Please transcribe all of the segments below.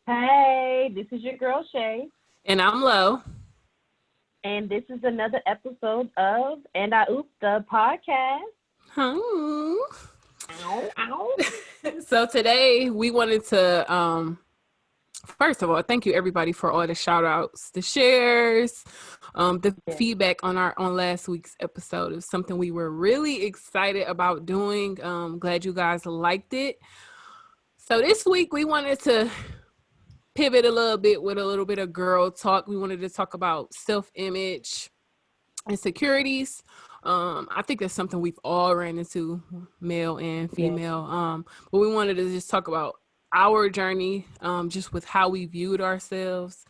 Hey, this is your girl Shay, And I'm low. and this is another episode of And I Oop the podcast. Hmm. Ow, ow. So today we wanted to first of all, thank you everybody for all the shout outs, the shares, the feedback on last week's episode. It was something we were really excited about doing. Glad you guys liked it. So this week we wanted to pivot a little bit with a little bit of girl talk. We wanted to talk about self-image, insecurities. I think that's something we've all ran into, male and female. But we wanted to just talk about our journey, just with how we viewed ourselves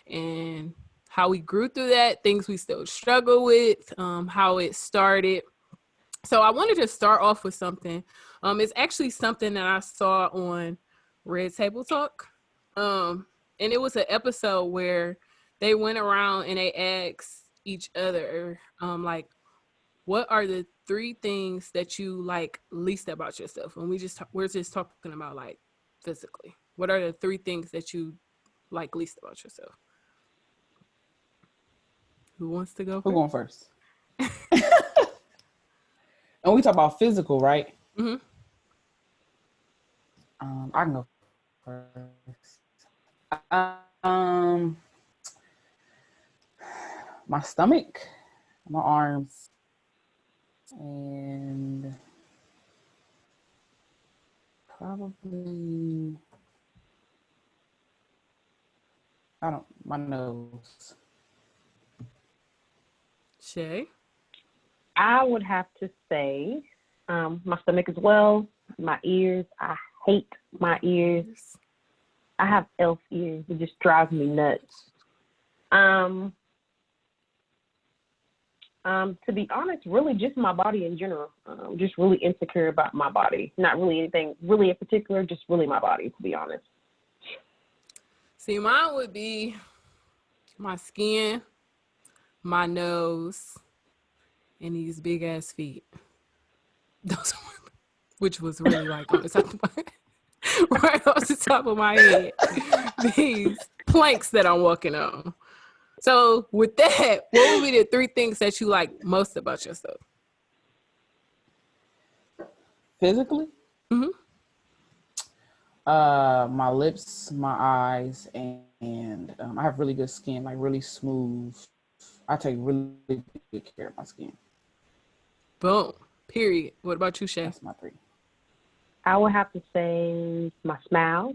and how we grew through that, things we still struggle with, how it started. So I wanted to start off with something. It's actually something that I saw on Red Table Talk. And it was an episode where they went around and they asked each other, like, what are the three things that you like least about yourself? And we're just talking about like physically. What are the three things that you like least about yourself? Who wants to go Who first? going first? And we talk about physical, right? Mm-hmm. I can go first. My stomach, my arms, and probably my nose. Shay? I would have to say my stomach as well, my ears. I hate my ears. I have elf ears. It just drives me nuts. To be honest, really just my body in general. Just really insecure about my body. Not really anything really in particular, just really my body, to be honest. See, mine would be my skin, my nose, and these big ass feet. Those, which was really like on the top of my right off the top of my head. These planks that I'm walking on. So with that, what would be the three things that you like most about yourself? Physically? Mm-hmm. My lips, my eyes, and I have really good skin, like really smooth. I take really good care of my skin. Boom. Period. What about you, Shay? That's my three. I would have to say my smile,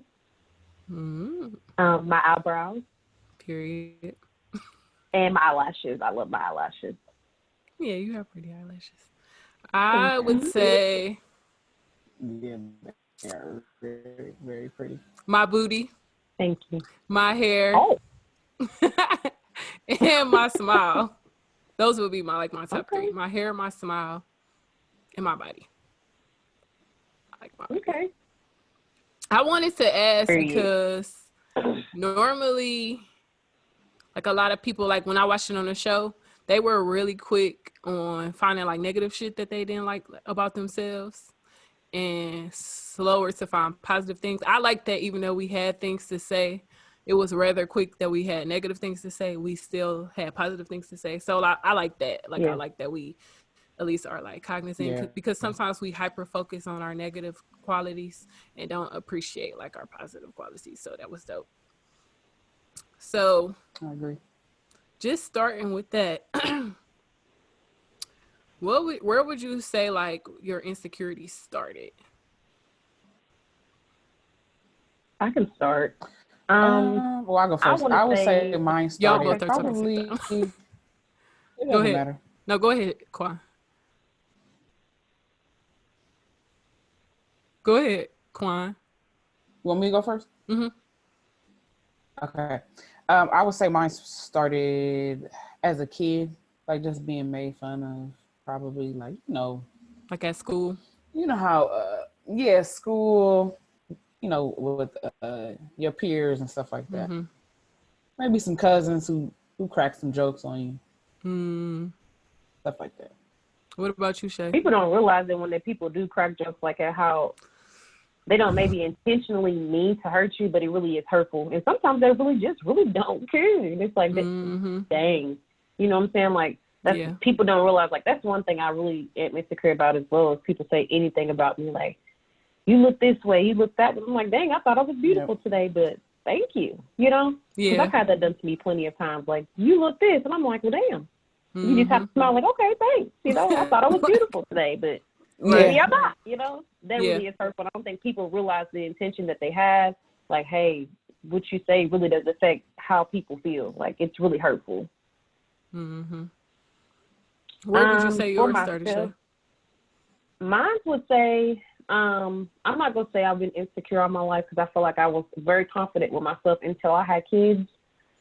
Mm-hmm. my eyebrows, Period. and my eyelashes. I love my eyelashes. Yeah, you have pretty eyelashes. I would say Yeah, they are very, very pretty. my booty, Thank you. my hair, Oh, and my smile. Those would be my top okay. three. My hair, my smile, and my body. I like my body. Okay. I wanted to ask Period. because normally, like a lot of people, like when I watched it on the show, they were really quick on finding like negative shit that they didn't like about themselves and slower to find positive things. I like that even though we had things to say, it was rather quick that we had negative things to say. We still had positive things to say. So I like that. Like, I like that we at least are like cognizant because sometimes we hyper focus on our negative qualities and don't appreciate like our positive qualities. So that was dope. So I agree. just starting with that, where would you say like your insecurities started? I can start. Well, I'll go first. I would say mine started y'all both are probably. talking It go doesn't ahead. matter. No, go ahead, Quan. Go ahead, Quan. You want me to go first? Mm-hmm. Okay. I would say mine started as a kid, like just being made fun of, probably like, Like at school. You know how, school, with your peers and stuff like that. Mm-hmm. Maybe some cousins who crack some jokes on you. Stuff like that. What about you, Shay? People don't realize that when people do crack jokes like that, how they don't maybe intentionally mean to hurt you, but it really is hurtful. And sometimes they really don't care. And it's like, dang, you know what I'm saying? Like, that's, people don't realize, like, that's one thing I really am insecure about as well, is people say anything about me, like, you look this way, you look that way. I'm like, dang, I thought I was beautiful today, but thank you, you know? Because I've had that done to me plenty of times. Like, you look this, and I'm like, well, damn. You just have to smile like, okay, thanks. You know, I thought I was beautiful today, but maybe I'm not, you know? That really is hurtful. I don't think people realize the intention that they have. Like, hey, what you say really does affect how people feel. Like, it's really hurtful. Mm-hmm. Where would you say yours started, Shay? Mine would say, I'm not going to say I've been insecure all my life, because I feel like I was very confident with myself until I had kids.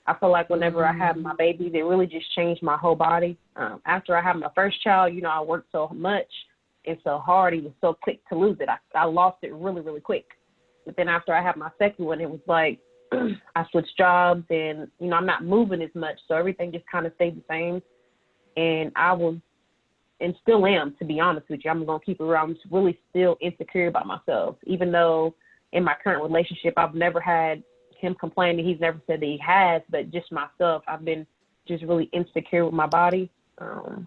I feel like whenever I had my babies, it really just changed my whole body. After I had my first child, you know, I worked so much and so hard. It was so quick to lose it. I lost it really, really quick. But then after I had my second one, it was like I switched jobs, and, you know, I'm not moving as much. So everything just kind of stayed the same. And I was, and still am, to be honest with you, I'm going to keep it real. I'm really still insecure about myself, even though in my current relationship, I've never had him complaining. He's never said that he has, but just myself, I've been just really insecure with my body. And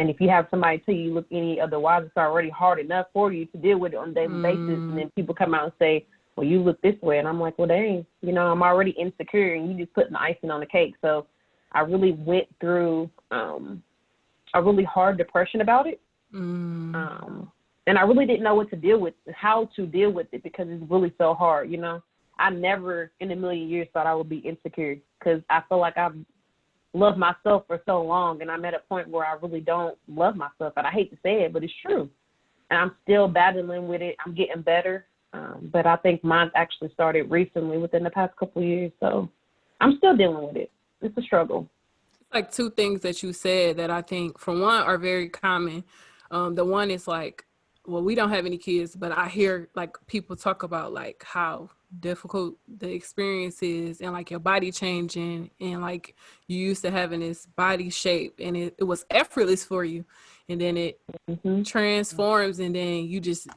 if you have somebody tell you look any otherwise, it's already hard enough for you to deal with it on a daily basis. And then people come out and say, well, you look this way. And I'm like, well, dang, you know, I'm already insecure, and you just putting the icing on the cake. So I really went through a really hard depression about it. And I really didn't know what to deal with, how to deal with it, because it's really so hard, you know. I never in a million years thought I would be insecure, because I feel like I've loved myself for so long, and I'm at a point where I really don't love myself. And I hate to say it, but it's true. And I'm still battling with it. I'm getting better. But I think mine actually started recently, within the past couple of years. So I'm still dealing with it. It's a struggle. It's like two things that you said that I think, for one, are very common. The one is like, well, we don't have any kids, but I hear like people talk about like how difficult the experience is, and like your body changing, and like you used to having this body shape, and it was effortless for you, and then it transforms, and then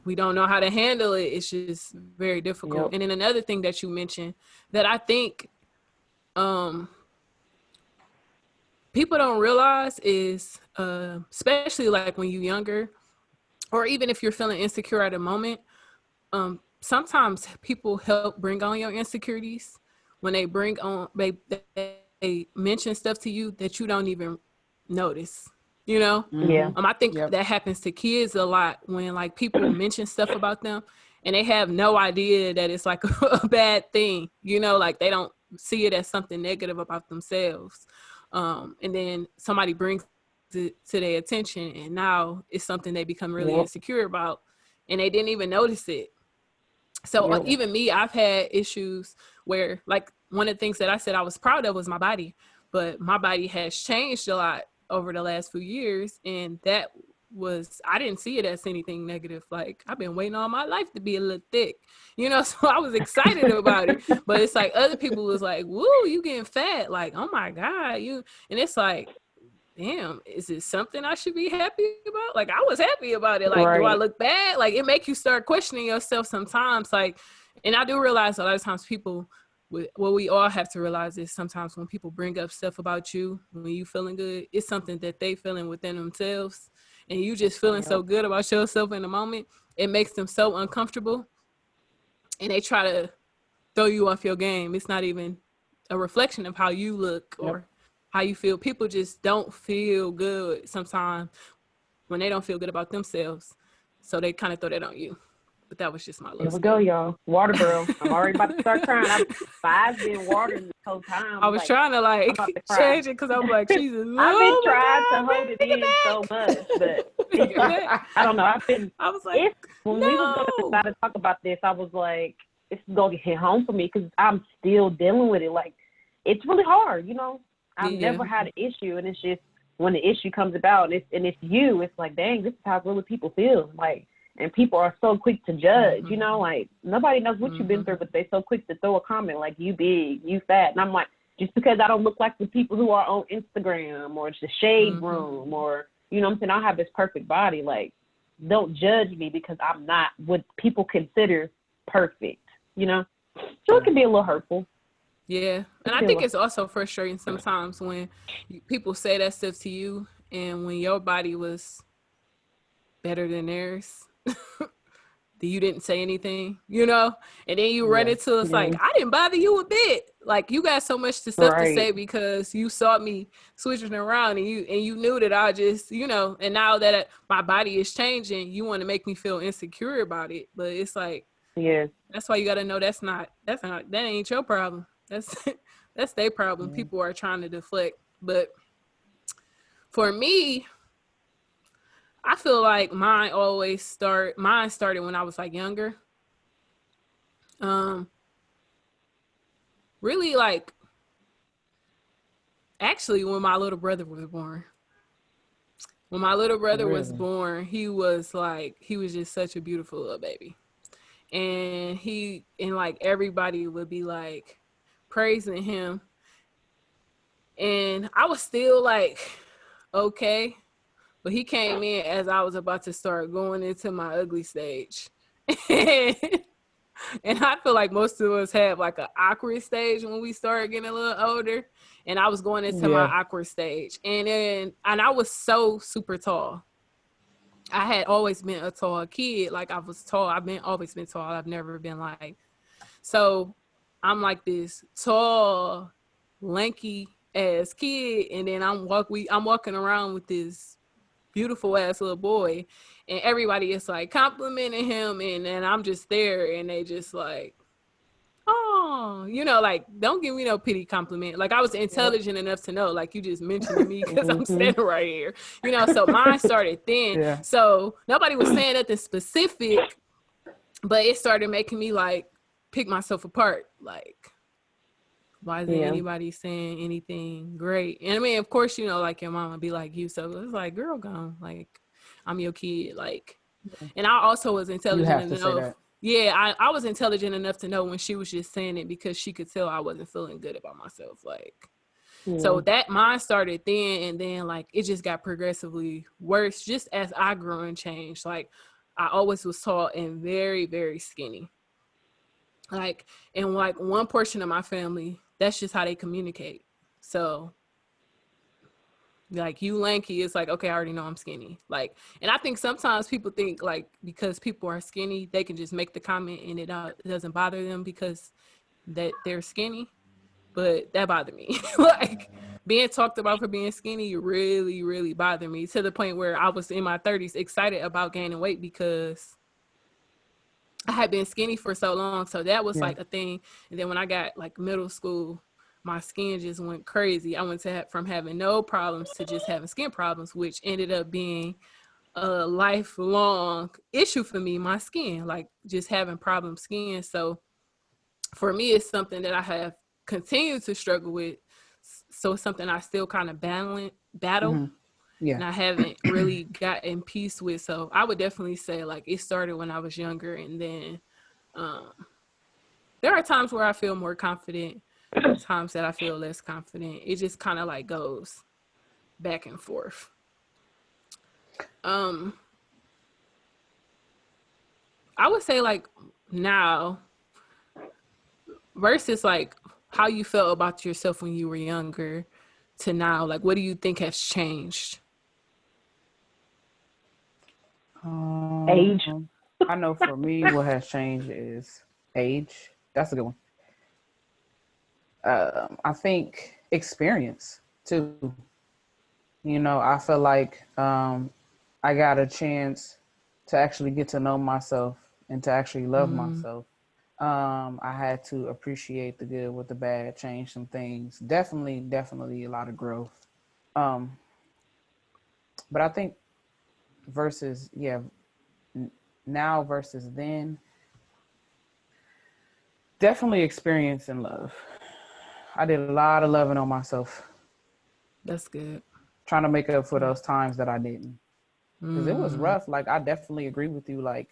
we don't know how to handle it. It's just very difficult. And then another thing that you mentioned that I think people don't realize is, especially like when you're younger, or even if you're feeling insecure at a moment, sometimes people help bring on your insecurities when they they mention stuff to you that you don't even notice, you know? I think that happens to kids a lot, when like people mention stuff about them and they have no idea that it's like a bad thing, you know, like they don't see it as something negative about themselves. And then somebody brings it to their attention, and now it's something they become really insecure about, and they didn't even notice it. So even me, I've had issues where, like, one of the things that I said I was proud of was my body, but my body has changed a lot over the last few years. And that was, I didn't see it as anything negative. Like, I've been waiting all my life to be a little thick, you know, so I was excited about it. But it's like other people was like, woo, you getting fat. Like, oh my God, and it's like, damn, is it something I should be happy about? Like, I was happy about it. Like, do I look bad? Like, it make you start questioning yourself sometimes. Like, and I do realize a lot of times people, what we all have to realize is sometimes when people bring up stuff about you, when you feeling good, it's something that they feeling within themselves, and you just feeling so good about yourself in the moment, it makes them so uncomfortable, and they try to throw you off your game. It's not even a reflection of how you look or how you feel. People just don't feel good sometimes when they don't feel good about themselves. So they kind of throw that on you. But that was just my little Here we go, y'all. Water girl. I'm already about to start crying. I've been watering this whole time. I was trying to like change it because I was like, Jesus. I've been trying to hold it in so much, but I don't know. I was like, when we was going to decide to talk about this, I was like, this is going to hit home for me, because I'm still dealing with it. Like, it's really hard, you know. I've never had an issue, and it's just when the issue comes about, and it's you, it's like, dang, this is how really people feel. Like, and people are so quick to judge, you know, like, nobody knows what you've been through, but they're so quick to throw a comment like, you big, you fat. And I'm like, just because I don't look like the people who are on Instagram or it's the shade room, or, you know what I'm saying, I don't have this perfect body. Like, don't judge me because I'm not what people consider perfect, you know? So it can be a little hurtful. Yeah. And I think it's also frustrating sometimes when people say that stuff to you, and when your body was better than theirs, you didn't say anything, you know? And then you run into it's like, I didn't bother you a bit. Like, you got so much stuff to say because you saw me switching around, and you knew that I just, you know, and now that my body is changing, you want to make me feel insecure about it. But it's like, that's why you got to know that ain't your problem. That's their problem. People are trying to deflect. But for me, I feel like mine started when I was like younger. Really, like, actually when my little brother was born. When my little brother was born, he was just such a beautiful little baby. And like everybody would be like praising him. And I was still like, okay. But he came in as I was about to start going into my ugly stage. And I feel like most of us have like an awkward stage when we start getting a little older. And I was going into my awkward stage. And I was so super tall. I had always been a tall kid. Like, I was tall. Always been tall. I've never been like, so I'm like this tall, lanky ass kid. And then I'm walking around with this beautiful ass little boy, and everybody is like complimenting him, and I'm just there, and they just like, oh, you know, like, don't give me no pity compliment. Like, I was intelligent enough to know, like, you just mentioned me because I'm standing right here, you know. So mine started then. So nobody was saying nothing specific, but it started making me like pick myself apart. Like, why isn't anybody saying anything great? And I mean, of course, you know, like, your mama be like you. So it's like, girl, gone. Like, I'm your kid. Like, and I also was intelligent enough. Yeah, I was intelligent enough to know when she was just saying it because she could tell I wasn't feeling good about myself. Like, so that mine started then, and then like it just got progressively worse just as I grew and changed. Like, I always was tall and very, very skinny. Like, in like one portion of my family, that's just how they communicate. So, like, you lanky, it's like, okay, I already know I'm skinny. Like, and I think sometimes people think like because people are skinny, they can just make the comment and it doesn't bother them because that they're skinny. But that bothered me. Like, being talked about for being skinny really, really bothered me to the point where I was in my 30s excited about gaining weight because I had been skinny for so long. So that was like a thing. And then when I got like middle school, my skin just went crazy. I went from having no problems to just having skin problems, which ended up being a lifelong issue for me, my skin, like just having problem skin. So for me, it's something that I have continued to struggle with. So it's something I still kind of battle. And I haven't really gotten peace with. So I would definitely say like it started when I was younger, and then there are times where I feel more confident, times that I feel less confident. It just kind of like goes back and forth. I would say like now versus like how you felt about yourself when you were younger to now, like what do you think has changed? Age. I know for me, what has changed is age. That's a good one. I think experience too. You know, I feel like I got a chance to actually get to know myself and to actually love myself. I had to appreciate the good with the bad, change some things. Definitely a lot of growth. But I think versus now versus then, definitely experience and love. I did a lot of loving on myself. That's good. Trying to make up for those times that I didn't. Because it was rough. Like, I definitely agree with you. Like,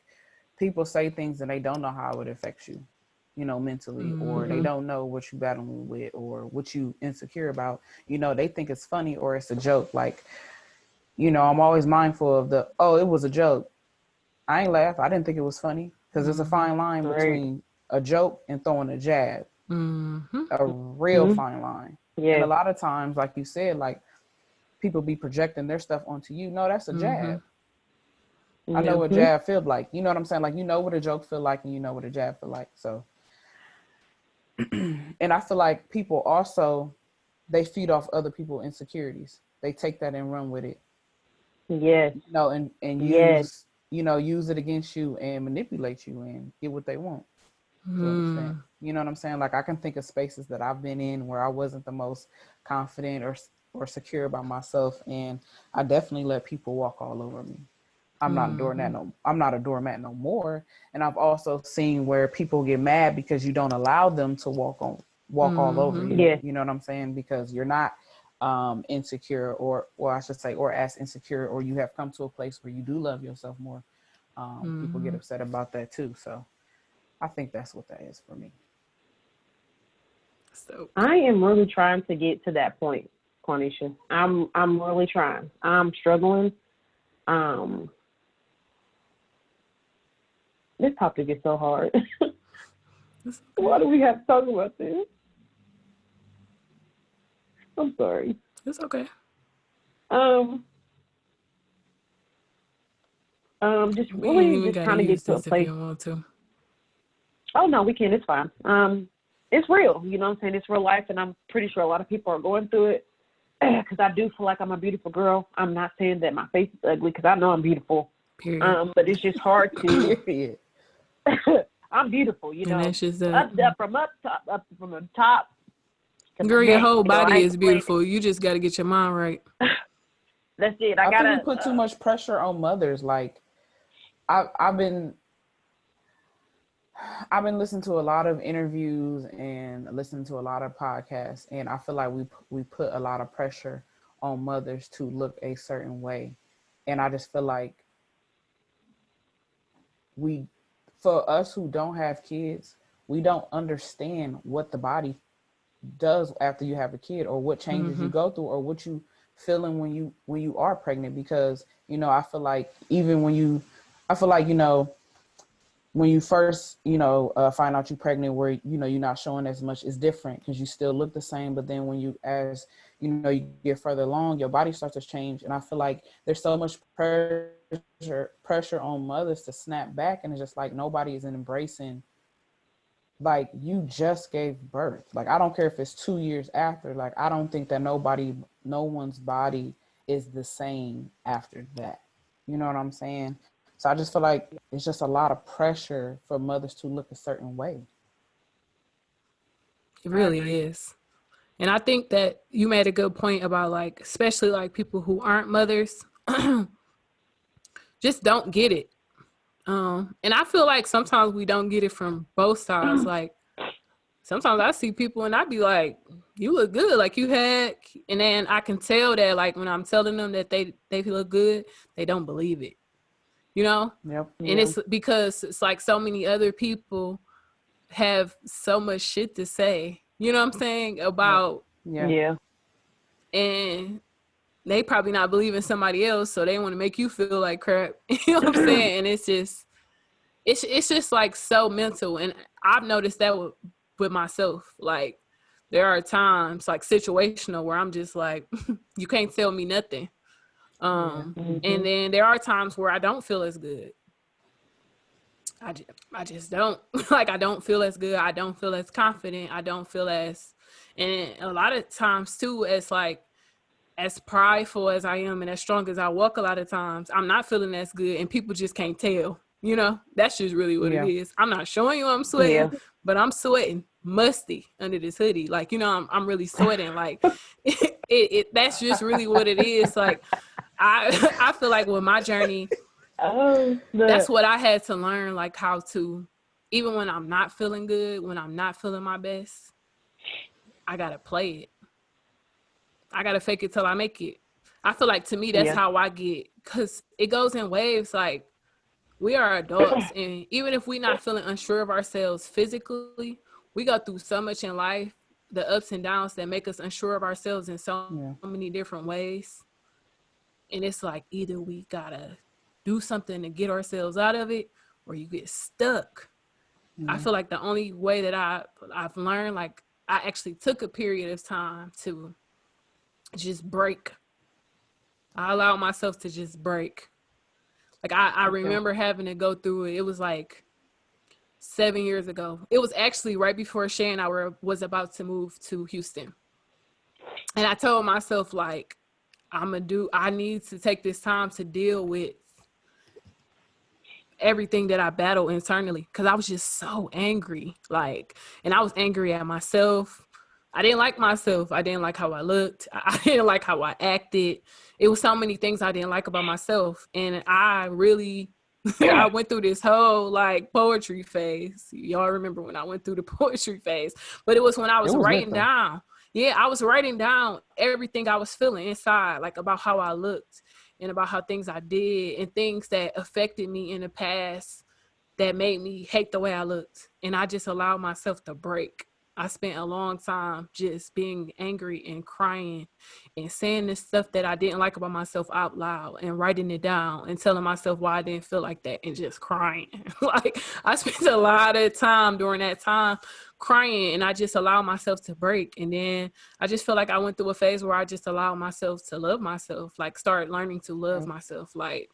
people say things and they don't know how it affects you, you know, mentally, or they don't know what you battling with or what you insecure about. You know, they think it's funny or it's a joke. Like, you know, I'm always mindful of it was a joke. I ain't laugh. I didn't think it was funny because there's a fine line between a joke and throwing a jab. A real fine line. Yeah. And a lot of times, like you said, like people be projecting their stuff onto you. No, that's a jab. I know what jab feel like. You know what I'm saying? Like, you know what a joke feel like, and you know what a jab feel like. So, and I feel like people also, they feed off other people's insecurities. They take that and run with it. Yes. You know, and use, you know, use it against you and manipulate you and get what they want. To an extent. You know what I'm saying? Like, I can think of spaces that I've been in where I wasn't the most confident or secure about myself, and I definitely let people walk all over me. I'm not a doormat no more. And I've also seen where people get mad because you don't allow them to walk all over you. Yeah. You know what I'm saying? Because you're not insecure or I should say, or as insecure, or you have come to a place where you do love yourself more. People get upset about that too. So I think that's what that is for me. So I am really trying to get to that point, Cornisha. I'm really trying. I'm struggling. This topic is so hard. Why do we have to talk about this? I'm sorry. it's okay. Just We ain't really even just gotta trying to get use to a this if place. you don't want to. Oh no, we can. It's fine. It's real. You know what I'm saying? It's real life, and I'm pretty sure a lot of people are going through it. Because I do feel like I'm a beautiful girl. I'm not saying that my face is ugly, because I know I'm beautiful. Period. But it's just hard to. Period. I'm beautiful, you And know. that's just Up from the top. To girl, my your neck, whole you know, body I ain't is complaining. beautiful. You just got to get your mind right. That's it. I think we put too much pressure on mothers. Like, I've been listening to a lot of interviews and listening to a lot of podcasts, and I feel like we put a lot of pressure on mothers to look a certain way, and I just feel like for us who don't have kids, we don't understand what the body does after you have a kid, or what changes you go through, or what you feeling when you are pregnant. Because, you know, I feel like even when you first, find out you're pregnant, where, you know, you're not showing as much, is different because you still look the same. But then when you get further along, your body starts to change. And I feel like there's so much pressure on mothers to snap back. And it's just like, nobody is embracing, like, you just gave birth. Like, I don't care if it's 2 years after. Like, I don't think that no one's body is the same after that. You know what I'm saying? So I just feel like it's just a lot of pressure for mothers to look a certain way. It really is. And I think that you made a good point about, like, especially like people who aren't mothers, just don't get it. And I feel like sometimes we don't get it from both sides. Like, sometimes I see people and I be like, you look good. Like, and then I can tell that, like, when I'm telling them that they look good, they don't believe it, you know? Yep. And it's because it's like so many other people have so much shit to say, you know what I'm saying, about, Yeah. and they probably not believing somebody else, so they want to make you feel like crap. You know what I'm saying? And it's just like so mental. And I've noticed that with myself. Like, there are times, like, situational, where I'm just like, you can't tell me nothing. And then there are times where I don't feel as good. I just don't. Like, I don't feel as good. I don't feel as confident. I don't feel as, and a lot of times too, it's like, as prideful as I am and as strong as I walk, a lot of times I'm not feeling as good, and people just can't tell. You know, that's just really what it is. I'm not showing you I'm sweating, but I'm sweating musty under this hoodie. Like, you know, I'm really sweating. Like, that's just really what it is. Like, I feel like with my journey, that's what I had to learn, like, how to, even when I'm not feeling good, when I'm not feeling my best, I gotta play it. I gotta fake it till I make it. I feel like, to me, that's how I get, because it goes in waves. Like, we are adults, and even if we're not feeling unsure of ourselves physically, we go through so much in life, the ups and downs that make us unsure of ourselves in so many different ways. And it's like, either we gotta do something to get ourselves out of it, or you get stuck. I feel like the only way that I've learned, like I actually took a period of time to just break. I allowed myself to just break. Like I remember having to go through it. It was like 7 years ago. It was actually right before Shay and I was about to move to Houston. And I told myself, like, I need to take this time to deal with everything that I battle internally, because I was just so angry. Like, and I was angry at myself. I didn't like myself. I didn't like how I looked. I didn't like how I acted. It was so many things I didn't like about myself. And I really, I went through this whole like poetry phase. Y'all remember when I went through the poetry phase, but it was when I was writing down. Yeah, I was writing down everything I was feeling inside, like about how I looked and about how things I did and things that affected me in the past that made me hate the way I looked. And I just allowed myself to break. I spent a long time just being angry and crying and saying this stuff that I didn't like about myself out loud and writing it down and telling myself why I didn't feel like that and just crying. Like I spent a lot of time during that time crying, and I just allowed myself to break. And then I just feel like I went through a phase where I just allowed myself to love myself, like start learning to love myself. Like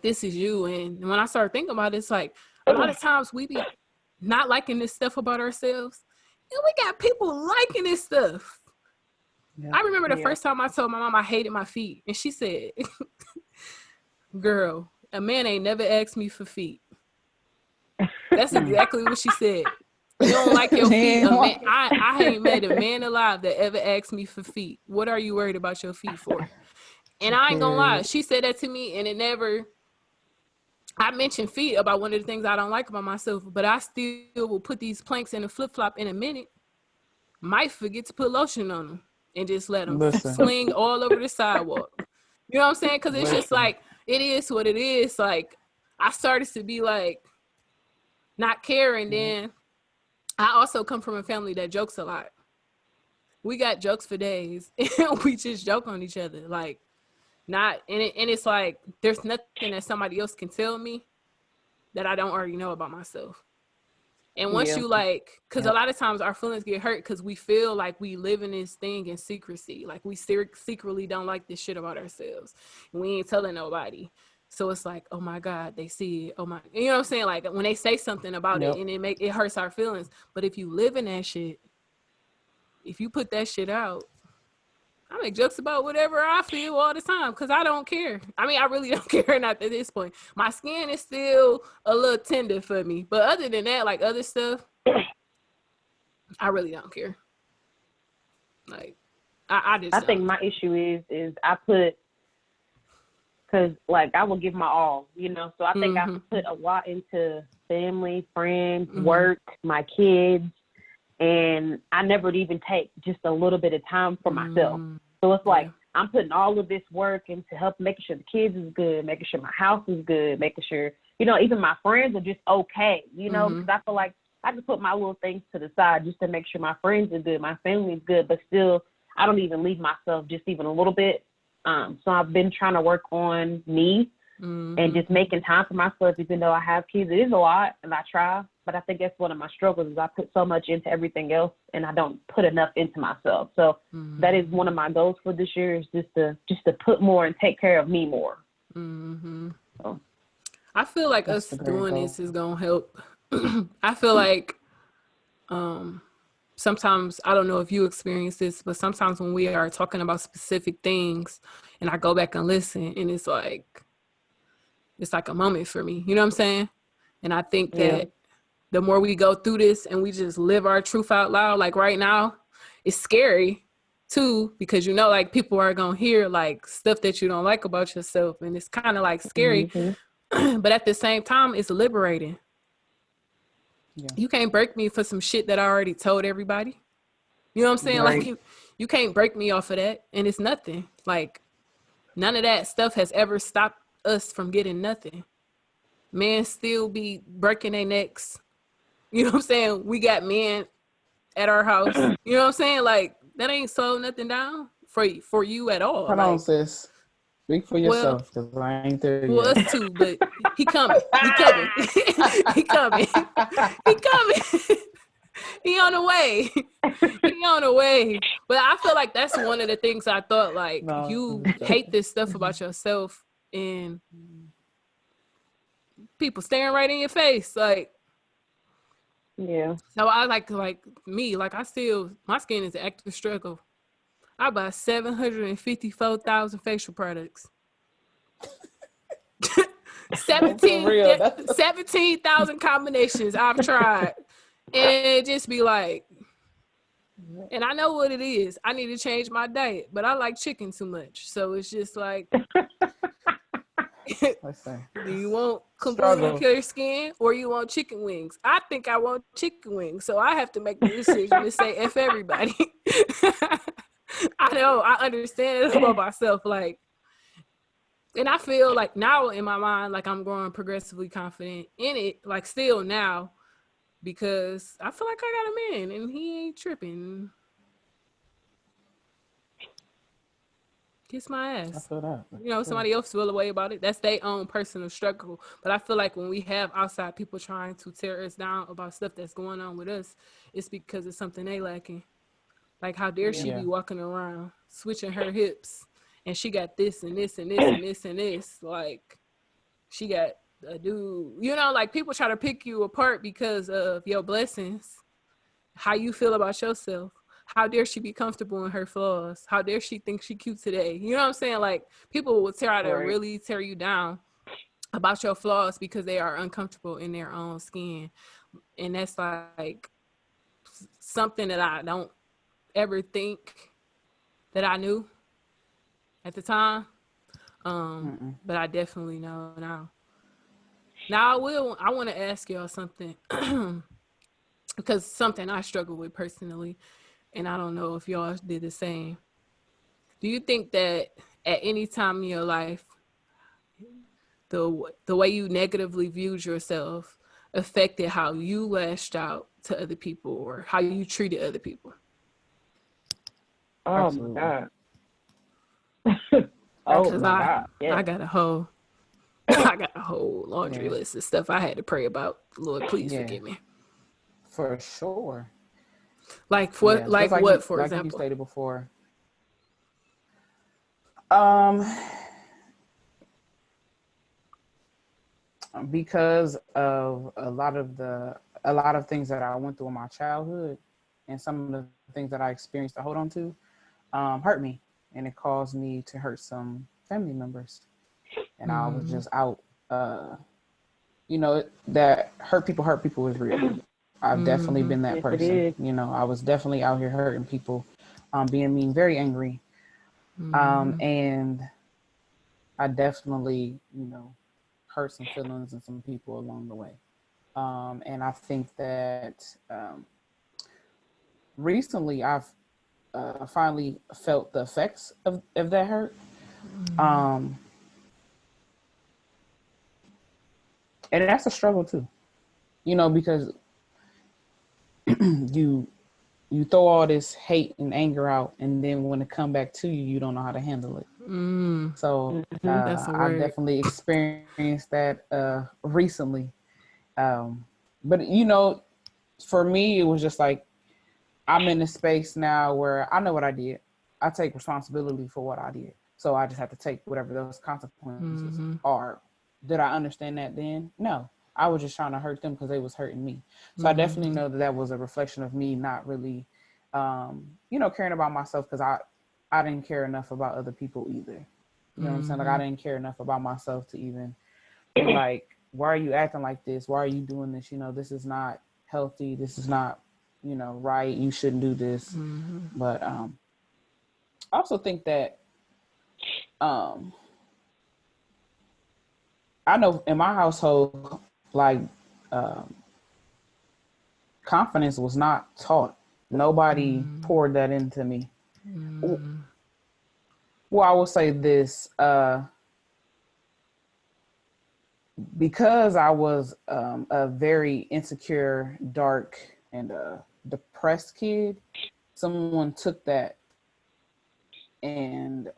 this is you. And when I started thinking about it, it's like a lot of times we be not liking this stuff about ourselves, and we got people liking this stuff. I remember the first time I told my mom I hated my feet, and she said, girl, a man ain't never asked me for feet. That's exactly what she said. You don't like your feet? A man, I ain't met a man alive that ever asked me for feet. What are you worried about your feet for? And I ain't gonna lie, she said that to me, and it never, I mentioned feet about one of the things I don't like about myself, but I still will put these planks in a flip-flop in a minute. Might forget to put lotion on them and just let them sling all over the sidewalk. You know what I'm saying? Because it's just like, it is what it is. Like, I started to be like, not caring. Then I also come from a family that jokes a lot. We got jokes for days, and we just joke on each other. Like, not, and it's like, there's nothing that somebody else can tell me that I don't already know about myself. And once you like, because a lot of times our feelings get hurt because we feel like we live in this thing in secrecy. Like we secretly don't like this shit about ourselves. And we ain't telling nobody. So it's like, oh my God, they see it. Oh my, you know what I'm saying? Like when they say something about it and it hurts our feelings. But if you live in that shit, if you put that shit out, I make jokes about whatever I feel all the time because I don't care. I mean, I really don't care not at this point. My skin is still a little tender for me. But other than that, like other stuff, I really don't care. Like, I just I think my issue is I put, because like I will give my all, you know. So I think I put a lot into family, friends, work, my kids. And I never would even take just a little bit of time for myself. So it's like I'm putting all of this work into help making sure the kids is good, making sure my house is good, making sure, you know, even my friends are just okay, you know, because I feel like I just put my little things to the side just to make sure my friends are good, my family's good, but still I don't even leave myself just even a little bit. So I've been trying to work on me and just making time for myself, even though I have kids. It is a lot, and I try. But I think that's one of my struggles is I put so much into everything else and I don't put enough into myself. So that is one of my goals for this year is just to put more and take care of me more. So, I feel like us doing this is going to help. I feel like sometimes, I don't know if you experience this, but sometimes when we are talking about specific things and I go back and listen and it's like a moment for me. You know what I'm saying? And I think that the more we go through this and we just live our truth out loud, like right now, it's scary too, because you know, like people are going to hear like stuff that you don't like about yourself. And it's kind of like scary, but at the same time, it's liberating. You can't break me for some shit that I already told everybody. You know what I'm saying? Like you can't break me off of that. And it's nothing. Like none of that stuff has ever stopped us from getting nothing. Men still be breaking their necks. You know what I'm saying? We got men at our house. You know what I'm saying? Like that ain't slowed nothing down for you at all. Hold on, sis. Speak for Well, yourself, because I ain't there well, yet. us too, but he coming. He coming. He coming. He coming. He on the way. He on the way. But I feel like that's one of the things I thought, like, No, I'm you just hate joking. this stuff about yourself and people staring right in your face. Like, Yeah. so I like me, like I still, my skin is an active struggle. I buy 754,000 facial products. For real. That's 17,000 combinations I've tried. And just be like, and I know what it is. I need to change my diet, but I like chicken too much. So it's just like, let's say do you want completely struggle. clear skin or you want chicken wings? I think I want chicken wings. So I have to make the decision to say F everybody. I know, I understand about myself. Like, and I feel like now in my mind, like I'm growing progressively confident in it, like still now, because I feel like I got a man and he ain't tripping. Kiss my I ass. feel that. You know, somebody else feel a way about it. That's their own personal struggle. But I feel like when we have outside people trying to tear us down about stuff that's going on with us, it's because it's something they lacking. Like, how dare she be walking around switching her hips and she got this and this and this and this and this. Like, she got a dude. You know, like people try to pick you apart because of your blessings, how you feel about yourself. How dare she be comfortable in her flaws? How dare she think she cute today? You know what I'm saying? Like, people will try to really tear you down about your flaws because they are uncomfortable in their own skin. And that's like something that I don't ever think that I knew at the time. But I definitely know now. Now I want to ask y'all something because something I struggle with personally, and I don't know if y'all did the same. Do you think that at any time in your life, the way you negatively viewed yourself affected how you lashed out to other people or how you treated other people? Oh Absolutely. my God. Oh Because my God. Yeah. I got a whole I got a whole laundry list of stuff I had to pray about. Lord, please forgive me. For sure. Like for like Just what, for like you example? stated before. Because of a lot of things that I went through in my childhood and some of the things that I experienced to hold on to hurt me, and it caused me to hurt some family members. And I was just out that hurt people is real. I've definitely been that Yes, it person. is. I was definitely out here hurting people, being mean, very angry. And I definitely, hurt some feelings and some people along the way. And I think that recently I've finally felt the effects of that hurt. And that's a struggle too, because you throw all this hate and anger out, and then when it come back to you, you don't know how to handle it. So That's a I word. definitely experienced that recently. But for me, it was just like I'm in a space now where I know what I did. I take responsibility for what I did. So I just have to take whatever those consequences are. Did I understand that then? No. I was just trying to hurt them because they was hurting me. So I definitely know that was a reflection of me not really, caring about myself, because I didn't care enough about other people either. You know what I'm saying? Like, I didn't care enough about myself to even be like, why are you acting like this? Why are you doing this? This is not healthy. This is not, right. You shouldn't do this. But I also think that I know in my household, like, confidence was not taught. Nobody poured that into me. Well, I will say this, because I was a very insecure, dark, and depressed kid, someone took that and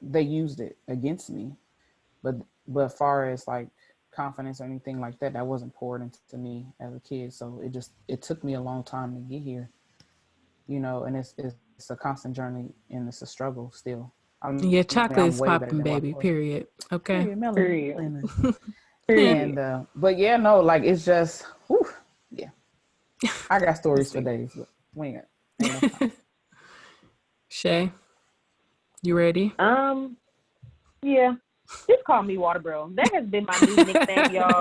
they used it against me. But far as like confidence or anything like that, that wasn't poured into me as a kid. So it took me a long time to get here, you know, and it's a constant journey and it's a struggle still. I mean, Yeah, chocolate I'm is way better popping, than what I baby. was. Period. Okay. Period, Period. Melanie. Period. And but yeah, no, like it's just, whew, yeah. I got stories for days, but we ain't no time. Shay, you ready? Yeah. Just call me Water Bro. That has been my new nickname, y'all.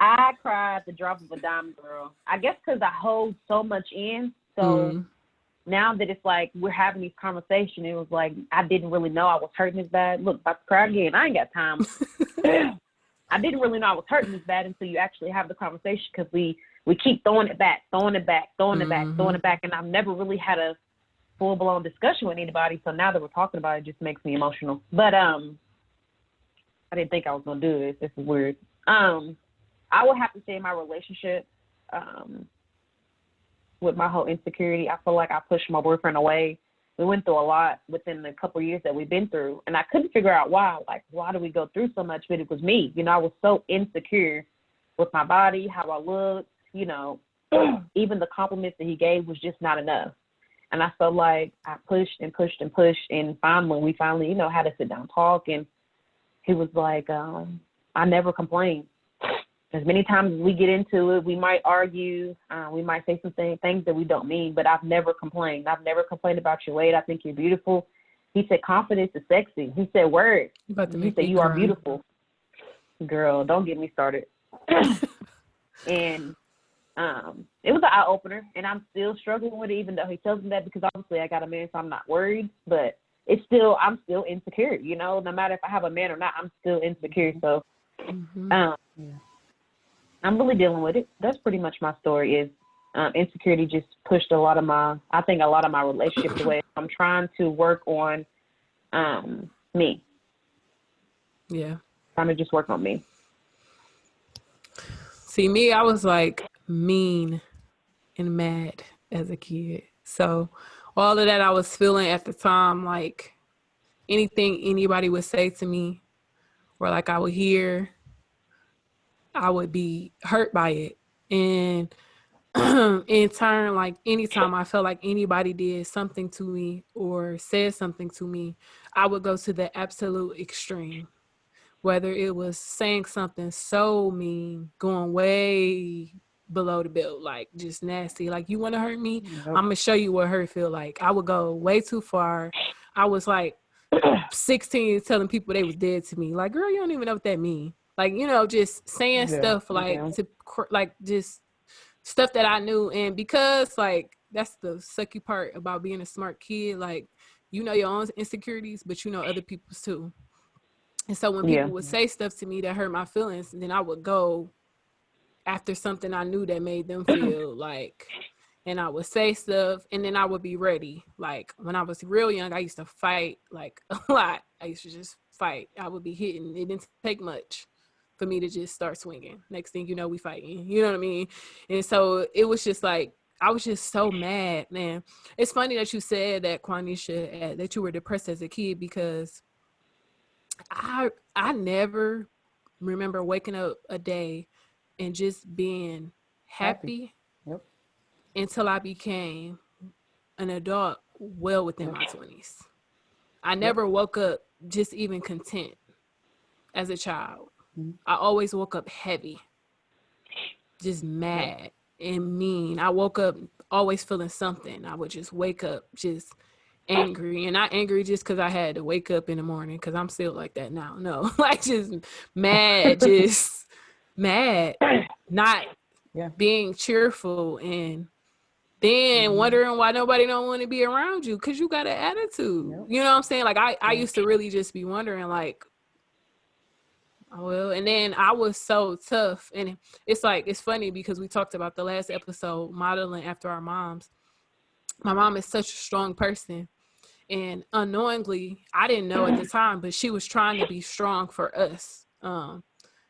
I cry at the drop of a dime, girl. I guess because I hold so much in. So now that it's like we're having these conversations, it was like I didn't really know I was hurting this bad. Look, about to cry again. I ain't got time. I didn't really know I was hurting this bad until you actually have the conversation, because we keep throwing it back, throwing it back, and I've never really had a full-blown discussion with anybody. So now that we're talking about it, it just makes me emotional. But I didn't think I was gonna do this. This is weird. I would have to say my relationship with my whole insecurity, I feel like I pushed my boyfriend away. We went through a lot within the couple of years that we've been through, and I couldn't figure out why. Like, why do we go through so much? But it was me. You know, I was so insecure with my body, how I looked, you know. Even the compliments that he gave was just not enough. And I felt like I pushed and pushed and pushed, and we finally, you know, had to sit down and talk, and he was like, I never complained. As many times as we get into it, we might argue, we might say some things that we don't mean, but I've never complained. I've never complained about your weight. I think you're beautiful. He said, confidence is sexy. He said, word. He said, you are beautiful. Girl, don't get me started. And it was an eye-opener, and I'm still struggling with it, even though he tells me that, because obviously I got a man, so I'm not worried, but I'm still insecure, you know. No matter if I have a man or not, I'm still insecure. So I'm really dealing with it. That's pretty much my story. Is insecurity just pushed a lot of my relationships away. I'm trying to work on me. Yeah. Trying to just work on me. See, me, I was like mean and mad as a kid. So all of that I was feeling at the time, like anything anybody would say to me, or like I would hear, I would be hurt by it. And in turn, like anytime I felt like anybody did something to me or said something to me, I would go to the absolute extreme. Whether it was saying something so mean, going way below the belt, like just nasty, like, you want to hurt me? Yep. I'm gonna show you what hurt feel like. I would go way too far. I was like 16 telling people they was dead to me. Like, girl, you don't even know what that mean. Like, you know, just saying stuff like just stuff that I knew. And because like that's the sucky part about being a smart kid, like, you know your own insecurities, but you know other people's too. And so when people would say stuff to me that hurt my feelings, then I would go after something I knew that made them feel like, and I would say stuff, and then I would be ready. Like when I was real young, I used to fight like a lot. I used to just fight. I would be hitting. It didn't take much for me to just start swinging. Next thing you know, we fighting. You know what I mean? And so it was just like, I was just so mad, man. It's funny that you said that, Quanisha, that you were depressed as a kid, because I never remember waking up a day and just being happy. Yep. Until I became an adult well within my 20s. I never woke up just even content as a child. I always woke up heavy, just mad and mean. I woke up always feeling something. I would just wake up just angry, and not angry just because I had to wake up in the morning, because I'm still like that now. No, like just mad, just mad, not being cheerful, and then wondering why nobody don't want to be around you because you got an attitude. You know what I'm saying? Like I used to really just be wondering, like, oh, well, and then I was so tough. And it's like, it's funny because we talked about the last episode, modeling after our moms. My mom is such a strong person. And unknowingly, I didn't know at the time, but she was trying to be strong for us.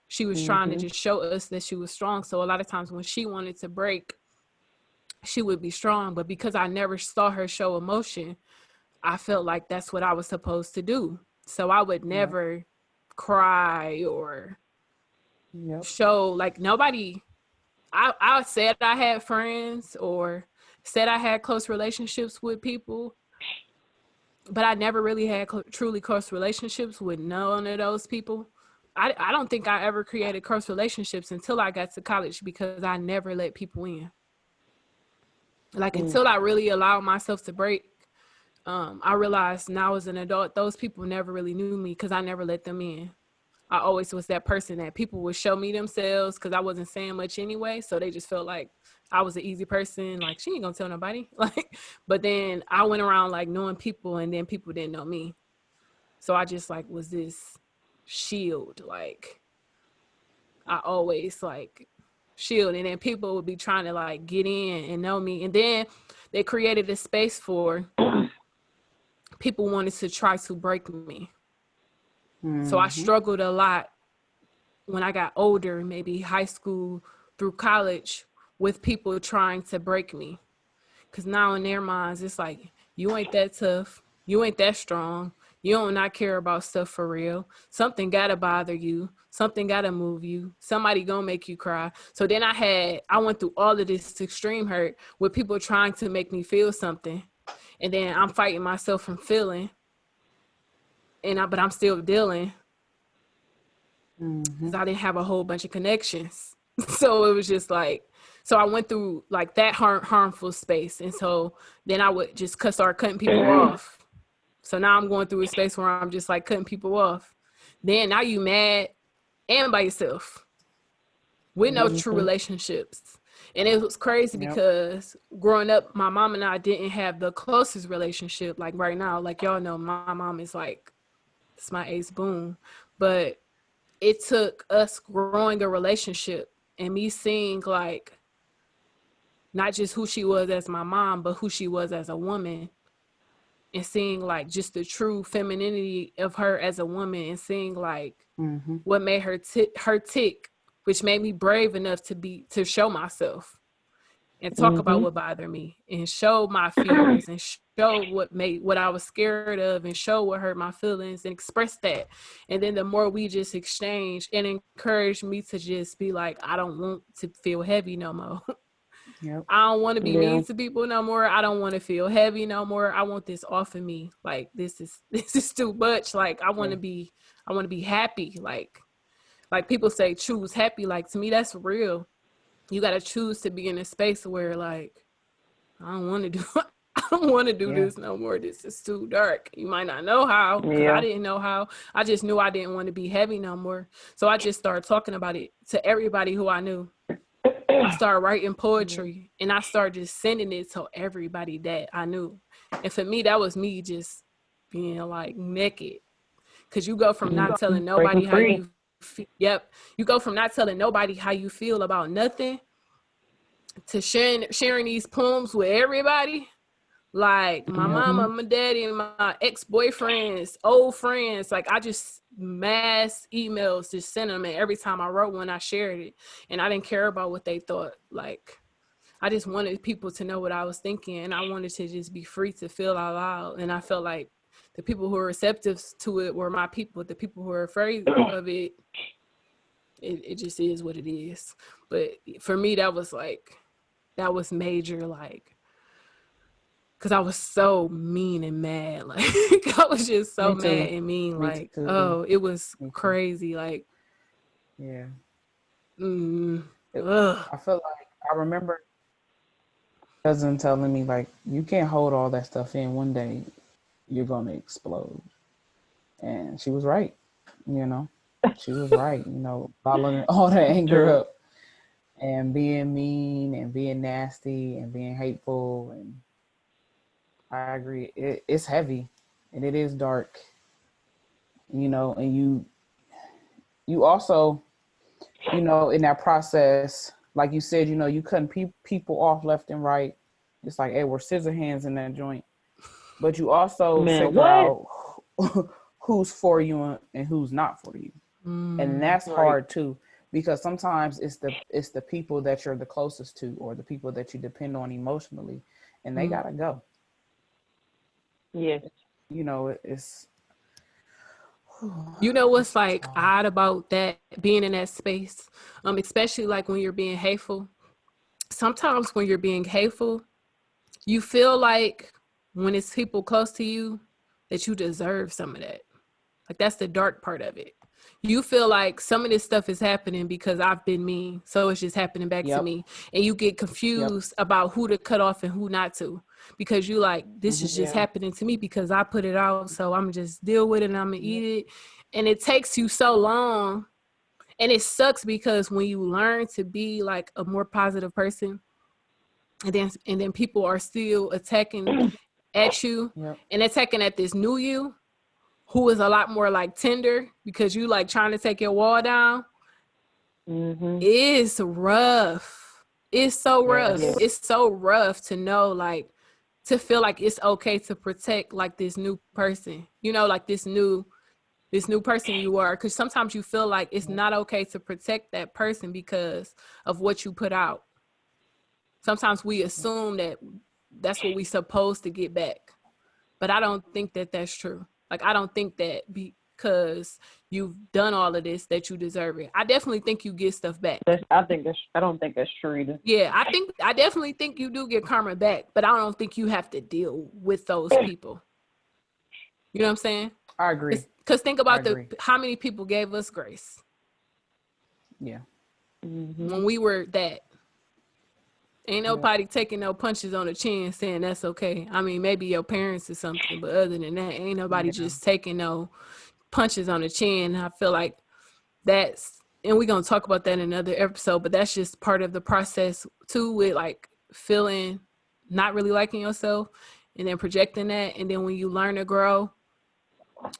She was trying to just show us that she was strong. So a lot of times when she wanted to break, she would be strong. But because I never saw her show emotion, I felt like that's what I was supposed to do. So I would never cry or show, like, nobody. I said I had friends or said I had close relationships with people, but I never really had truly close relationships with none of those people. I don't think I ever created close relationships until I got to college, because I never let people in. Like, until I really allowed myself to break, I realized now as an adult, those people never really knew me because I never let them in. I always was that person that people would show me themselves because I wasn't saying much anyway. So they just felt like I was an easy person. Like, she ain't gonna tell nobody. Like, but then I went around like knowing people, and then people didn't know me. So I just like was this shield. Like, I always like shield, and then people would be trying to like get in and know me. And then they created a space for people wanted to try to break me. So I struggled a lot when I got older, maybe high school through college, with people trying to break me. Because now in their minds, it's like, you ain't that tough. You ain't that strong. You don't not care about stuff for real. Something got to bother you. Something got to move you. Somebody going to make you cry. So then I went through all of this extreme hurt with people trying to make me feel something. And then I'm fighting myself from feeling. But I'm still dealing because I didn't have a whole bunch of connections. So it was just like, so I went through like that harmful space. And so then I would just start cutting people off. So now I'm going through a space where I'm just like cutting people off. Then now you mad and by yourself with no true relationships. And it was crazy because growing up, my mom and I didn't have the closest relationship. Like right now, like y'all know, my mom is like, it's my ace boon. But it took us growing a relationship and me seeing like not just who she was as my mom, but who she was as a woman, and seeing like just the true femininity of her as a woman, and seeing like what made her tick, which made me brave enough to show myself and talk about what bothered me and show my fears and show what I was scared of and show what hurt my feelings and express that. And then the more we just exchanged and encouraged me to just be like, I don't want to feel heavy no more. I don't want to be mean to people no more. I don't want to feel heavy no more. I want this off of me. Like, this is too much. Like, I want to be happy. Like people say choose happy. Like, to me, that's real. You got to choose to be in a space where like, I don't want to do this no more. This is too dark. You might not know how, because I didn't know how. I just knew I didn't want to be heavy no more. So I just started talking about it to everybody who I knew. I started writing poetry and I started just sending it to everybody that I knew. And for me, that was me just being like naked. Because you go from not telling nobody how you feel. You go from not telling nobody how you feel about nothing to sharing these poems with everybody. Like my mama, my daddy, and my ex-boyfriends, old friends. Like, I just mass emails just sent them, and every time I wrote one, I shared it. And I didn't care about what they thought. Like, I just wanted people to know what I was thinking, and I wanted to just be free to feel out loud. And I felt like the people who were receptive to it were my people. The people who were afraid of it, it just is what it is. But for me, that was major, like, because I was so mean and mad. Like, I was just so mad and mean. Like, it was crazy. Like, I felt like I remember cousin telling me, like, you can't hold all that stuff in. One day you're going to explode. And she was right. She was right. Bottling all the anger up and being mean and being nasty and being hateful. And I agree. It's heavy and it is dark, and you also, in that process, like you said, you cutting people off left and right. It's like, hey, we're scissor hands in that joint. But you also figure out who's for you and who's not for you. And that's hard too, because sometimes it's the people that you're the closest to or the people that you depend on emotionally, and they gotta go. Yes. You know, it's. You know what's like odd about that, being in that space, especially like when you're being hateful. Sometimes when you're being hateful, you feel like when it's people close to you that you deserve some of that. Like that's the dark part of it. You feel like some of this stuff is happening because I've been mean, so it's just happening back to Yep. me. And you get confused about who to cut off and who not to, because you like, this is just happening to me because I put it out, so I'm just deal with it and I'm gonna eat it. And it takes you so long. And it sucks because when you learn to be like a more positive person, and then people are still attacking at you and attacking at this new you, who is a lot more like tender because you like trying to take your wall down. It's rough. It's so rough. It's so rough to know, like, to feel like it's okay to protect like this new person, you know, like this new person you are. Because sometimes you feel like it's not okay to protect that person because of what you put out. Sometimes we assume that that's what we supposed to get back. But I don't think that that's true. Like, I don't think that because you've done all of this that you deserve it. I definitely think you get stuff back. I don't think that's true either. Yeah, I definitely think you do get karma back, but I don't think you have to deal with those people. You know what I'm saying? I agree. Because think about how many people gave us grace. Yeah. When we were that. Ain't nobody taking no punches on the chin saying that's okay. I mean, maybe your parents or something, but other than that, ain't nobody just taking no punches on the chin. I feel like that's, and we're going to talk about that in another episode, but that's just part of the process too, with like feeling not really liking yourself and then projecting that. And then when you learn to grow,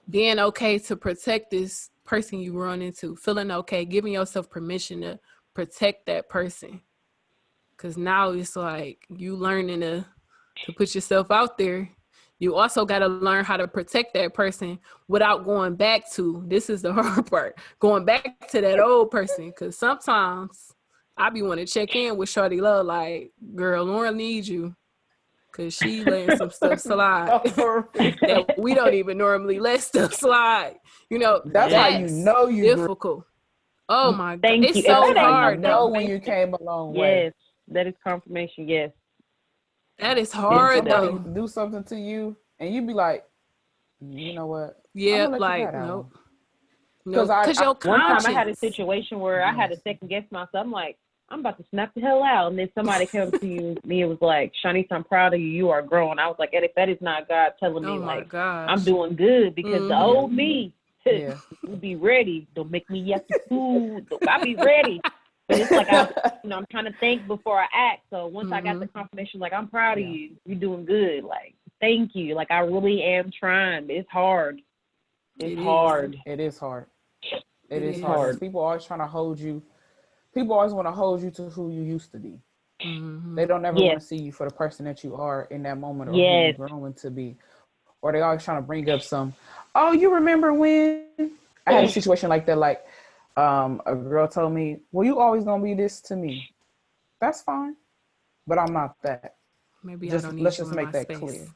being okay to protect this person you run into, feeling okay, giving yourself permission to protect that person. Because now it's like you learning to put yourself out there. You also got to learn how to protect that person without going back to, this is the hard part, going back to that old person. Because sometimes I be want to check in with Shorty Love, like, girl, Lauren needs you. Because she letting some stuff slide that we don't even normally let stuff slide. You know, that's how you know you difficult. Oh my God. Thank it's you. so That's how hard you know though. when you came a long way. Yes, that is confirmation. Yes, that is hard though. Do something to you, and you be like, you know what? Yeah, like nope. Because your conscience. One time I had a situation where I had to second guess myself. I'm like, I'm about to snap the hell out, and then somebody came to me and was like, "Shanice, I'm proud of you. You are growing." I was like, "If that is not God telling me, like, gosh. I'm doing good," because the old me will be ready. Don't make me yucky food. I'll be ready. But it's like I'm trying to think before I act. So once I got the confirmation, like, I'm proud of you. You're doing good. Like, thank you. Like, I really am trying. But it's hard. It's hard. It is hard. It is hard. People are always trying to hold you. People always want to hold you to who you used to be. They don't ever want to see you for the person that you are in that moment, or who you're growing to be. Or they always trying to bring up some, oh, you remember when? I had a situation like that. Like, a girl told me, well, you always gonna be this to me. That's fine, but I'm not that. Maybe let's just make that clear.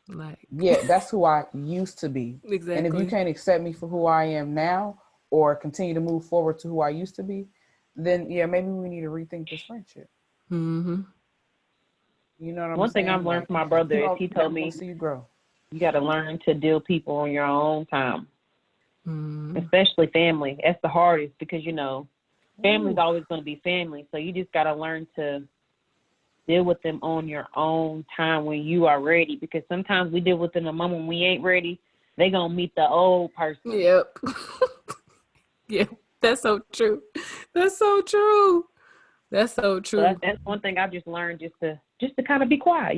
Like, that's who I used to be. Exactly. And if you can't accept me for who I am now, or continue to move forward to who I used to be, then maybe we need to rethink this friendship. You know what I'm saying? One thing I've learned from my brother is he told me, see you grow. You got to learn to deal with people on your own time, especially family. That's the hardest because, family's always going to be family. So you just got to learn to deal with them on your own time when you are ready, because sometimes we deal with them a moment when we ain't ready. They going to meet the old person. Yep. Yeah, that's so true. That's so true. That's so true. So that's one thing I've just learned, just to kind of be quiet.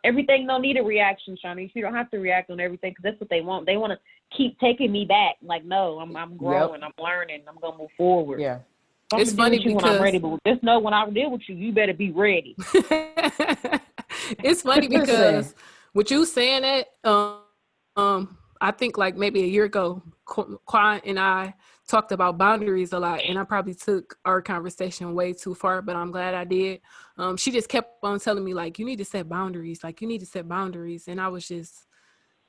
Everything don't need a reaction, Shani. You don't have to react on everything because that's what they want. They want to keep taking me back. Like, no, I'm growing. I'm learning. I'm going to move forward. Yeah. It's funny because when I'm ready, but just know when I deal with you, you better be ready. It's funny because with you saying that, I think like maybe a year ago, Quan and I talked about boundaries a lot, and I probably took our conversation way too far, but I'm glad I did. She just kept on telling me, like, you need to set boundaries. Like, you need to set boundaries. And I was just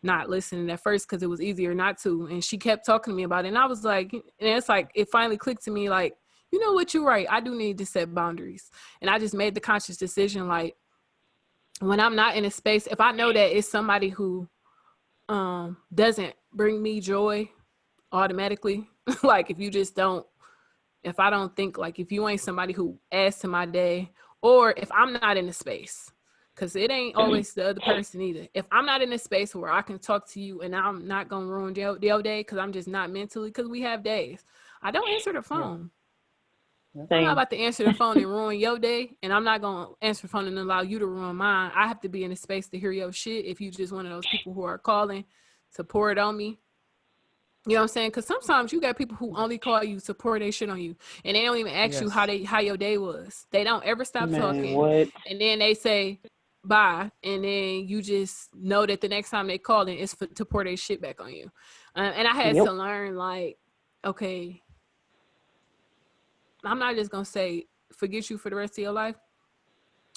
not listening at first because it was easier not to. And she kept talking to me about it. And I was like, and it's like, it finally clicked to me, like, you know what, you're right. I do need to set boundaries. And I just made the conscious decision, like, when I'm not in a space, if I know that it's somebody who doesn't bring me joy automatically, like if I don't think, like, if you ain't somebody who adds to my day, or if I'm not in a space, because it ain't always the other person either. If I'm not in a space where I can talk to you and I'm not going to ruin your day because I'm just not mentally, because we have days, I don't answer the phone. Yeah. I'm not about to answer the phone and ruin your day, and I'm not going to answer the phone and allow you to ruin mine. I have to be in a space to hear your shit if you just one of those people who are calling to pour it on me. You know what I'm saying? Because sometimes you got people who only call you to pour their shit on you, and they don't even ask you how your day was. They don't ever stop talking. What? And then they say bye, and then you just know that the next time they call in, it's to pour their shit back on you. And I had to learn, like, okay, I'm not just gonna say forget you for the rest of your life,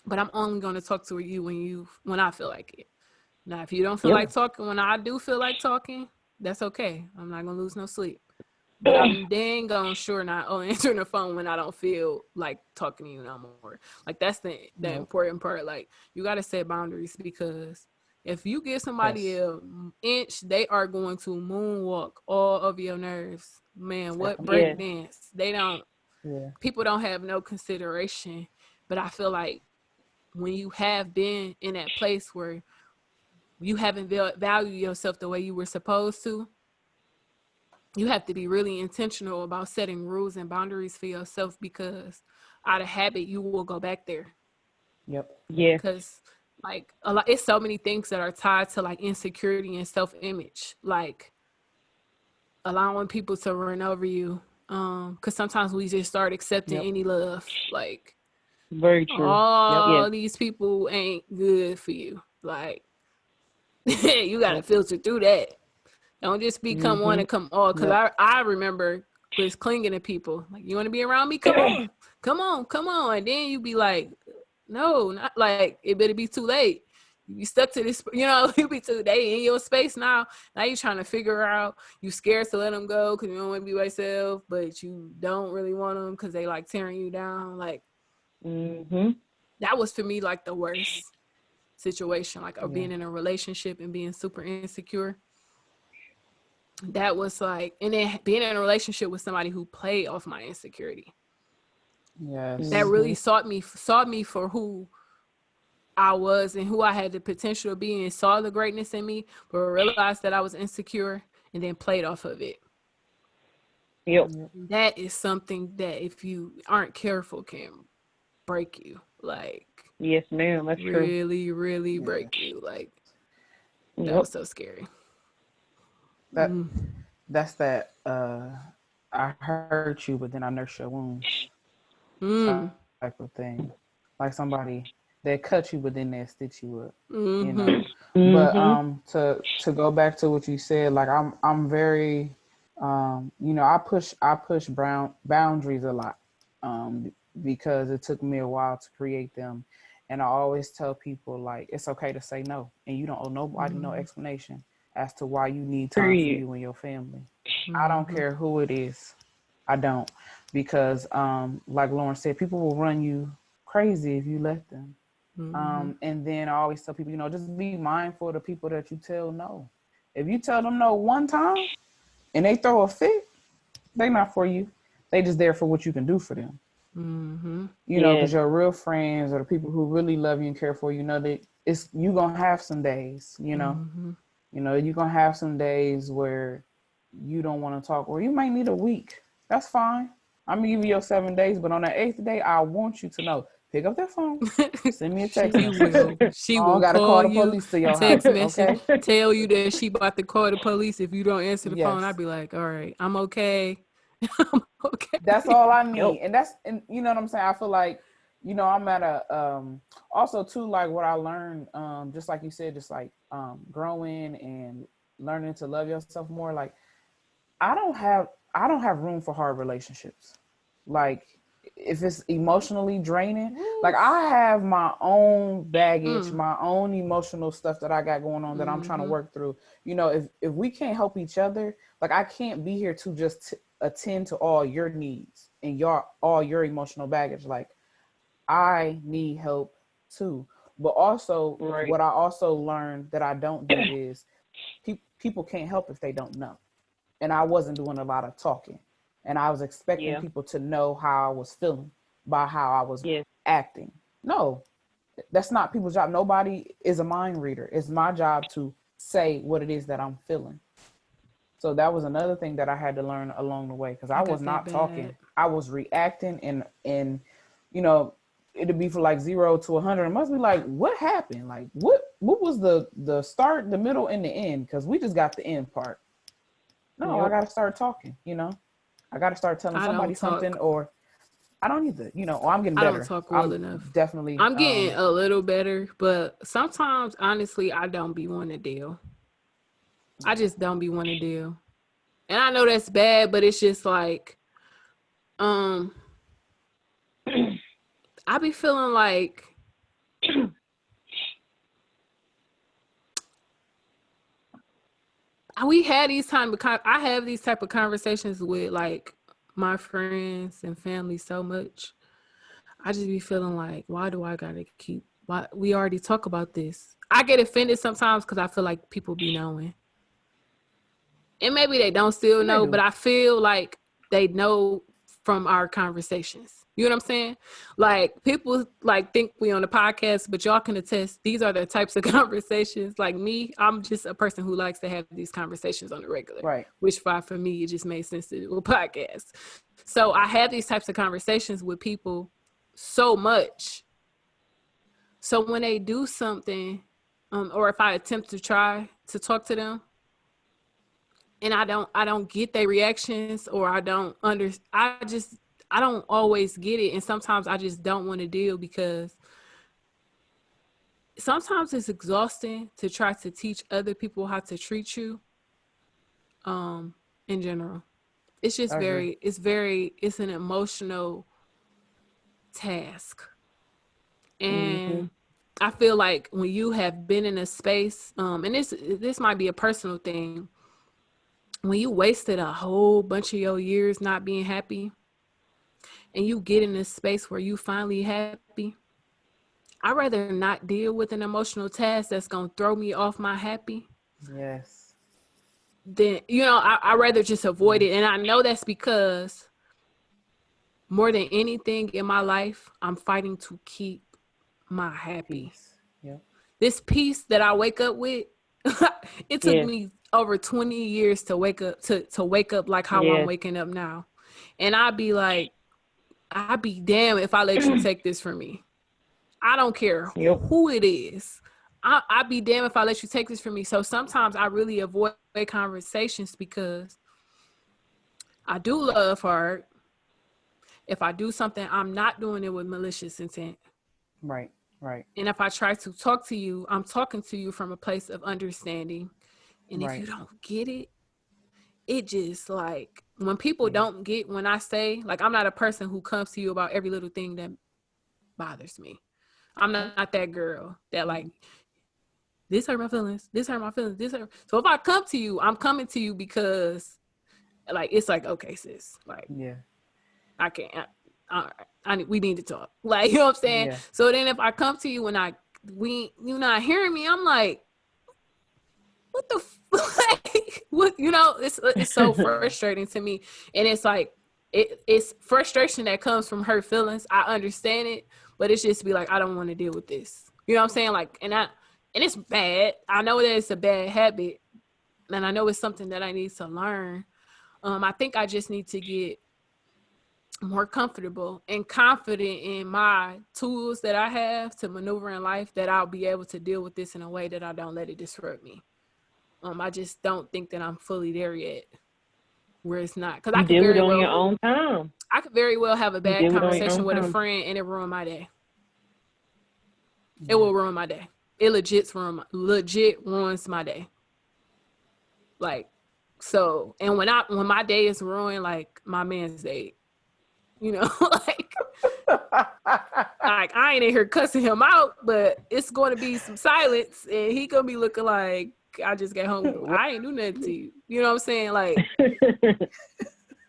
but I'm only gonna talk to you when I feel like it. Now, if you don't feel like talking when I do feel like talking, that's okay. I'm not gonna lose no sleep. But I'm dang on sure not answering the phone when I don't feel like talking to you no more. Like, that's the important part. Like, you gotta set boundaries, because if you give somebody an inch, they are going to moonwalk all of your nerves. Man, what break dance? They don't. People don't have no consideration. But I feel like when you have been in that place where you haven't valued yourself the way you were supposed to, you have to be really intentional about setting rules and boundaries for yourself, because out of habit, you will go back there. Yep. Yeah. Because, like, it's so many things that are tied to, like, insecurity and self-image, like allowing people to run over you. Because sometimes we just start accepting any love. Like, very true. All these people ain't good for you. Like, you got to filter through that. Don't just become one and come all. Because I remember was clinging to people. Like, you want to be around me? Come on. Come on. Come on. And then you be like, no, not like, it better be too late. You be stuck to this, you be too, they in your space now. Now you trying to figure out, you scared to let them go because you don't want to be by yourself, but you don't really want them because they like tearing you down. Like, that was for me like the worst situation, like of being in a relationship and being super insecure. That was like, and then being in a relationship with somebody who played off my insecurity. Yes. That really saw me for who I was and who I had the potential to be, and saw the greatness in me, but realized that I was insecure and then played off of it. That is something that, if you aren't careful, can break you. Like, yes, ma'am, that's really, true. Really break you. Like, that was so scary. That's that I hurt you, but then I nurse your wounds type of thing. Like somebody that cut you, but then they stitch you up. You know. But to go back to what you said, like I'm very I push boundaries a lot because it took me a while to create them. And I always tell people, like, it's okay to say no, and you don't owe nobody no explanation as to why you need time for you and your family. I don't care who it is. I don't, because like Lauren said, people will run you crazy if you let them. And then I always tell people, just be mindful of the people that you tell no. If you tell them no one time and they throw a fit, they're not for you. They just there for what you can do for them. Because your real friends or the people who really love you and care for you, that you gonna have some days, you're gonna have some days where you don't want to talk, or you might need a week. That's fine. I'm gonna give you your 7 days, but on the 8th day, I want you to know. Pick up that phone, send me a text message. She will gotta call the you, police to your text house, message, okay? tell you that she about to call the police if you don't answer the phone. I'd be like, all right, I'm okay. I'm okay. That's all I need. And you know what I'm saying? I feel like, I'm at a also too, like what I learned, just like you said, just like growing and learning to love yourself more. Like I don't have room for hard relationships. Like if it's emotionally draining, like I have my own baggage, my own emotional stuff that I got going on that I'm trying to work through. You know, if we can't help each other, like I can't be here to just attend to all your needs and all your emotional baggage. Like I need help too. But also what I also learned that I don't do is people can't help if they don't know. And I wasn't doing a lot of talking. And I was expecting people to know how I was feeling by how I was acting. No, that's not people's job. Nobody is a mind reader. It's my job to say what it is that I'm feeling. So that was another thing that I had to learn along the way, because I was not talking. I was reacting, and you know, it'd be for like 0 to 100. It must be like, what happened? Like what was the start, the middle, and the end? Because we just got the end part. No, I got to start talking, you know. I got to start telling somebody something, or I don't either, you know, or I'm getting better. I don't talk well enough. Definitely. I'm getting a little better, but sometimes, honestly, I don't be wanting to deal. I just don't be wanting to deal. And I know that's bad, but it's just like, I be feeling like I have these type of conversations with like my friends and family so much. I just be feeling like, why do I gotta why we already talk about this? I get offended sometimes because I feel like people be knowing. And maybe they don't still know, but I feel like they know from our conversations. You know what I'm saying? Like people like think we on the podcast, but y'all can attest these are the types of conversations. Like me, I'm just a person who likes to have these conversations on the regular. Right. Which for me, it just made sense to do a podcast. So I have these types of conversations with people so much. So when they do something, or if I attempt to try to talk to them, and I don't get their reactions, or I don't always get it. And sometimes I just don't want to deal, because sometimes it's exhausting to try to teach other people how to treat you. In general, it's just it's an emotional task. And I feel like when you have been in a space, and this might be a personal thing, when you wasted a whole bunch of your years not being happy, and you get in this space where you finally happy, I'd rather not deal with an emotional task that's going to throw me off my happy. Yes. Then, you know, I'd rather just avoid it. And I know that's because more than anything in my life, I'm fighting to keep my happy. Peace. Yep. This peace that I wake up with, it took me over 20 years to wake up to wake up like how I'm waking up now. And I'd be damn if I let you take this from me. I don't care who it is. I'd be damn if I let you take this from me. So sometimes I really avoid conversations because I do love her. If I do something, I'm not doing it with malicious intent. Right. Right. And if I try to talk to you, I'm talking to you from a place of understanding. And if you don't get it, it just like when people don't get, when I say, like, I'm not a person who comes to you about every little thing that bothers me. I'm not that girl that like, this hurt my feelings, this hurt my feelings, this hurt. So if I come to you, I'm coming to you because like, it's like, okay, sis, like, I can't, we need to talk. Like, you know what I'm saying? Yeah. So then if I come to you and you're not hearing me, I'm like, what the like, what, you know, it's so frustrating to me. And it's like, it's frustration that comes from hurt feelings. I understand it, but it's just be like, I don't want to deal with this. You know what I'm saying? Like, and it's bad. I know that it's a bad habit, and I know it's something that I need to learn. I think I just need to get more comfortable and confident in my tools that I have to maneuver in life, that I'll be able to deal with this in a way that I don't let it disrupt me. I just don't think that I'm fully there yet, where it's not. Because I could very well, on your own time. I could very well have a bad conversation with a friend and it ruin my day. It will ruin my day. It legit ruins my day. Like, so, and when my day is ruined, like my man's day, you know, like Like, I ain't in here cussing him out, but it's going to be some silence, and he gonna be looking like, I just got home. I ain't do nothing to you. You know what I'm saying? Like,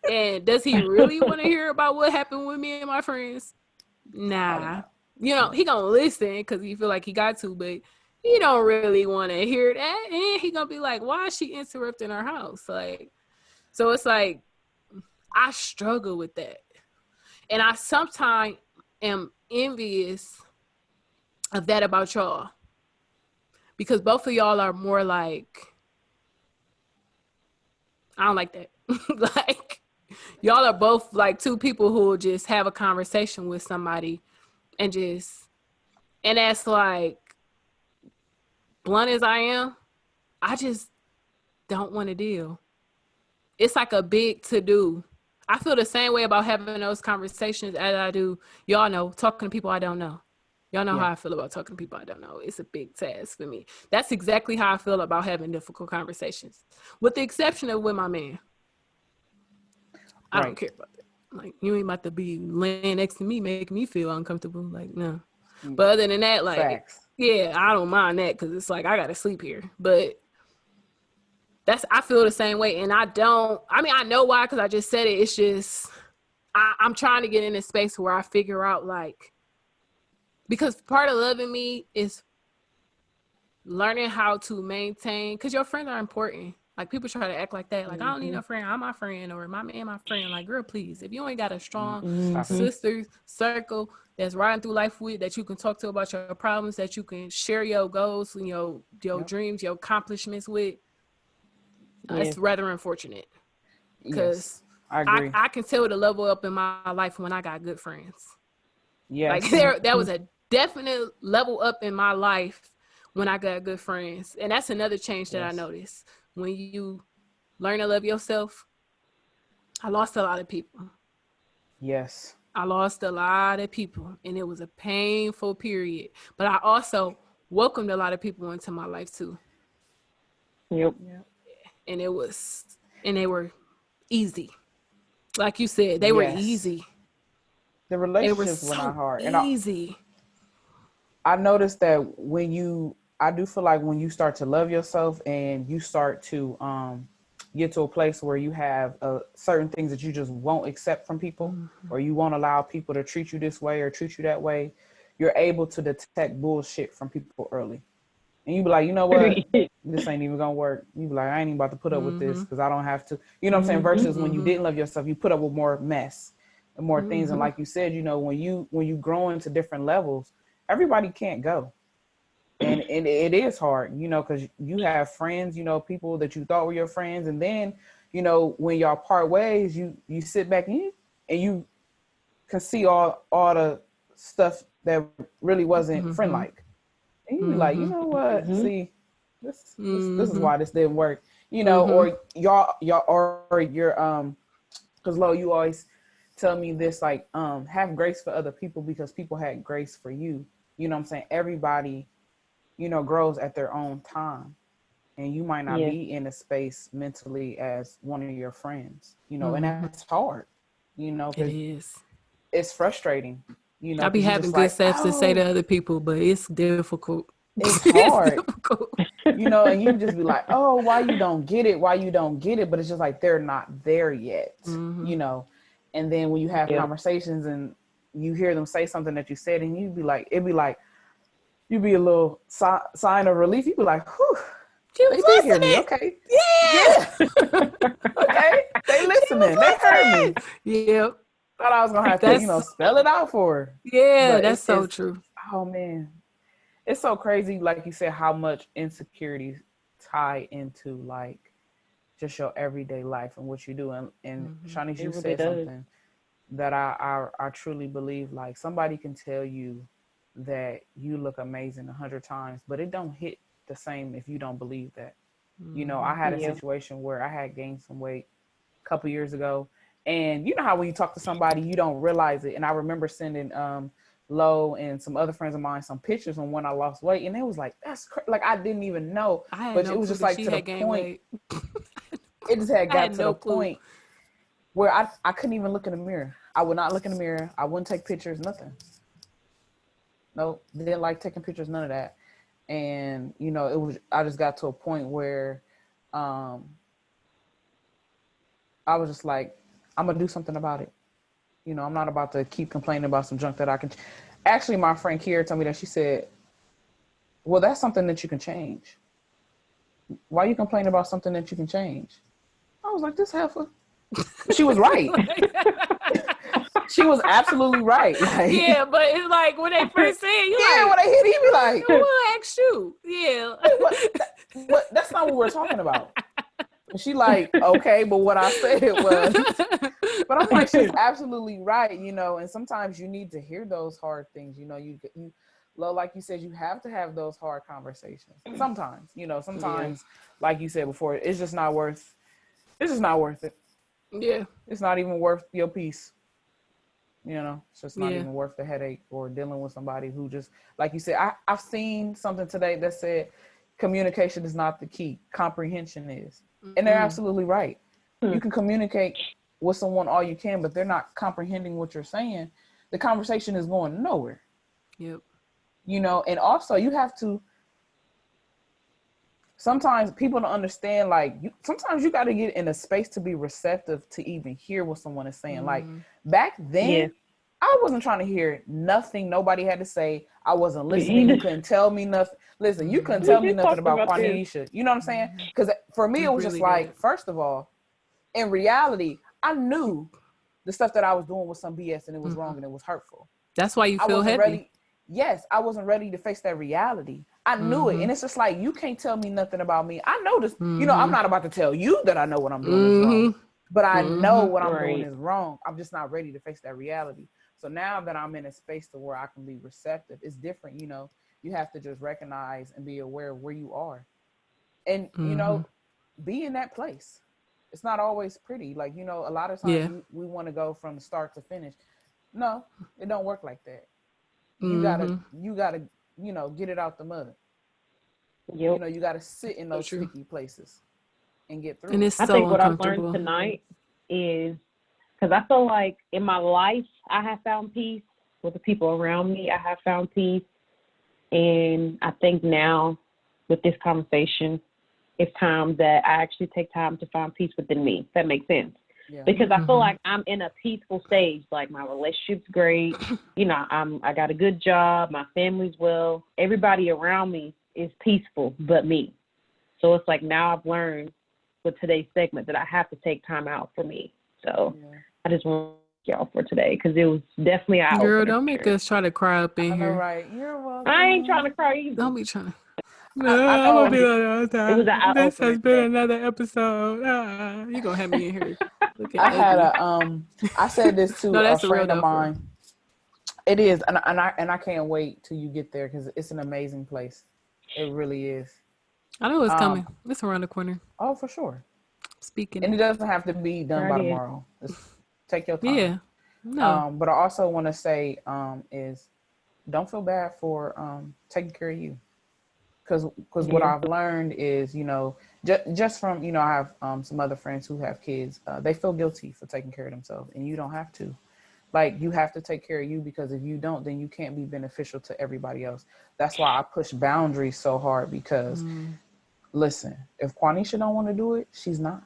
and does he really want to hear about what happened with me and my friends? Nah. You know, he gonna listen because he feel like he got to, but he don't really want to hear that. And he gonna be like, why is she interrupting our house? Like, so it's like, I struggle with that. And I sometimes am envious of that about y'all. Because both of y'all are more like, I don't like that. Like, y'all are both like two people who will just have a conversation with somebody and that's like, blunt as I am, I just don't want to deal. It's like a big to-do. I feel the same way about having those conversations as I do, y'all know, talking to people I don't know. Y'all know how I feel about talking to people I don't know. It's a big task for me. That's exactly how I feel about having difficult conversations, with the exception of with my man. I don't care about that. Like, you ain't about to be laying next to me, making me feel uncomfortable. Like, no. But other than that, like, facts. Yeah, I don't mind that because it's like, I got to sleep here. But I feel the same way. And I know why, because I just said it. It's just, I'm trying to get in a space where I figure out, like, because part of loving me is learning how to maintain, because your friends are important. Like, people try to act like that. Like, I don't need no friend. I'm my friend, or my man, my friend. Like, girl, please. If you ain't got a strong sister circle that's riding through life with, that you can talk to about your problems, that you can share your goals and your dreams, your accomplishments with, it's rather unfortunate. Because I agree. I can tell the level up in my life when I got good friends. Yes. Like, that was a definite level up in my life when I got good friends. And that's another change that I noticed. When you learn to love yourself, I lost a lot of people. Yes. I lost a lot of people, and it was a painful period. But I also welcomed a lot of people into my life too. Yep. And they were easy. Like you said, they were easy. The relationships were not hard. Easy. I noticed that I do feel like when you start to love yourself and you start to get to a place where you have certain things that you just won't accept from people, or you won't allow people to treat you this way or treat you that way, you're able to detect bullshit from people early. And you be like, you know what? This ain't even gonna work. You be like, I ain't even about to put up with this because I don't have to. You know what I'm saying? Versus when you didn't love yourself, you put up with more mess and more things. And like you said, you know, when you grow into different levels, everybody can't go. And it is hard, you know, because you have friends, you know, people that you thought were your friends. And then, you know, when y'all part ways, you sit back and you can see all the stuff that really wasn't friend-like. And you be like, you know what? See, this is why this didn't work. You know, or y'all or your because Lo, you always tell me this, like, have grace for other people because people had grace for you. You know what I'm saying? Everybody, you know, grows at their own time. And you might not be in a space mentally as one of your friends, you know, and that's hard, you know, it is. It's frustrating. You know, I be having good stuff to say to other people, but it's difficult. It's hard. It's difficult. You know, and you just be like, oh, why you don't get it? Why you don't get it? But it's just like, they're not there yet, you know? And then when you have conversations and you hear them say something that you said, and you'd be like, it'd be like, you'd be a little sign of relief. You'd be like, whew, they did hear me. Okay. Yeah. Okay. They listening. They heard me. Yep. Thought I was going to have to, you know, spell it out for her. Yeah, but that's so true. Oh, man. It's so crazy, like you said, how much insecurities tie into, like, just your everyday life and what you do. And Shanice, you said something that I truly believe. Like, somebody can tell you that you look amazing 100 times, but it don't hit the same if you don't believe that. You know, I had a situation where I had gained some weight a couple years ago. And you know how when you talk to somebody, you don't realize it. And I remember sending Lo and some other friends of mine some pictures on when I lost weight, and it was like, that's like, I didn't even know, but it was just like to the point. It just had got to the point where I couldn't even look in the mirror. I would not look in the mirror. I wouldn't take pictures, nothing. No, didn't like taking pictures, none of that. And, you know, I just got to a point where I was just like, I'm going to do something about it. You know, I'm not about to keep complaining about some junk that I can. Actually, my friend Kiera told me that. She said, well, that's something that you can change. Why are you complaining about something that you can change? I was like, this heifer. She was right. She was absolutely right. Like, yeah, but it's like when they first say it, yeah, like, when they hit it, you be like, who asked you? Yeah. what? That's not what we're talking about. And she like, okay, but what I said was, but I'm like, she's absolutely right, you know, and sometimes you need to hear those hard things, you know, you like you said, you have to have those hard conversations. Sometimes, you know, like you said before, it's just not worth it. Yeah. It's not even worth your peace. You know, it's just not even worth the headache or dealing with somebody who just, like you said, I've seen something today that said communication is not the key. Comprehension is. And they're absolutely right. You can communicate with someone all you can, but they're not comprehending what you're saying. The conversation is going nowhere. Yep. You know, and also you have to, sometimes people don't understand, like, sometimes you got to get in a space to be receptive to even hear what someone is saying. Like, back then, I wasn't trying to hear nothing nobody had to say. I wasn't listening. You couldn't tell me nothing. Listen, you couldn't tell me nothing about Quanisha. You know what I'm saying? Because for me, it was just like, first of all, in reality, I knew the stuff that I was doing was some BS and it was wrong and it was hurtful. That's why you feel heavy. Yes, I wasn't ready to face that reality. I knew it. And it's just like, you can't tell me nothing about me. I know this. You know, I'm not about to tell you that I know what I'm doing is wrong. But I know what I'm doing is wrong. I'm just not ready to face that reality. So now that I'm in a space to where I can be receptive, it's different. You know, you have to just recognize and be aware of where you are. And, you know, be in that place. It's not always pretty. Like, you know, a lot of times we want to go from start to finish. No, it don't work like that. You gotta, you know, get it out the mud. You know, you gotta sit in those sticky places and get through. And it's I think what I've learned tonight is, because I feel like in my life I have found peace. With the people around me, I have found peace. And I think now with this conversation, it's time that I actually take time to find peace within me. If that makes sense. Yeah. Because I feel like I'm in a peaceful stage. Like, my relationship's great. You know, I got a good job. My family's well. Everybody around me is peaceful but me. So it's like, now I've learned with today's segment that I have to take time out for me. So I just want to thank y'all for today, because it was definitely eye-opener. Girl, don't make us try to cry up in here. Right. You're welcome. I ain't trying to cry either. Don't be trying to. No, I'm gonna be like all the time. It was an This has been today. another episode. You gonna have me in here looking I ugly. had I said this to a friend of mine. It is, and I can't wait till you get there, because it's an amazing place. It really is. I know it's coming. It's around the corner. Oh, for sure. Speaking, and it doesn't have to be done by tomorrow. Just take your time. Yeah. No. But I also want to say is, don't feel bad for taking care of you. Because what I've learned is, you know, just from, you know, I have some other friends who have kids. They feel guilty for taking care of themselves, and you don't have to. Like, you have to take care of you, because if you don't, then you can't be beneficial to everybody else. That's why I push boundaries so hard, because listen, if Quanisha don't want to do it, she's not.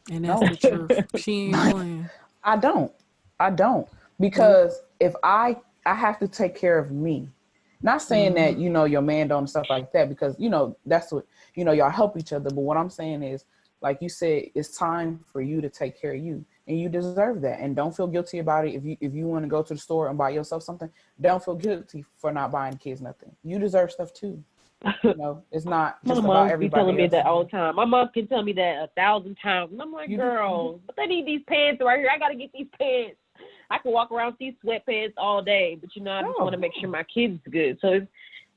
And that's the truth. She ain't playing. I don't. Because if I have to take care of me. Not saying that, you know, your man don't and stuff like that, because, you know, that's what, you know, y'all help each other. But what I'm saying is, like you said, it's time for you to take care of you, and you deserve that. And don't feel guilty about it. If you want to go to the store and buy yourself something, don't feel guilty for not buying kids nothing. You deserve stuff too. You know, it's not just about everybody. My mom be telling me that all the time. My mom can tell me that 1,000 times. And I'm like, girl, but they need these pants right here. I got to get these pants. I can walk around with these sweatpants all day, but, you know, I just want to make sure my kids good. So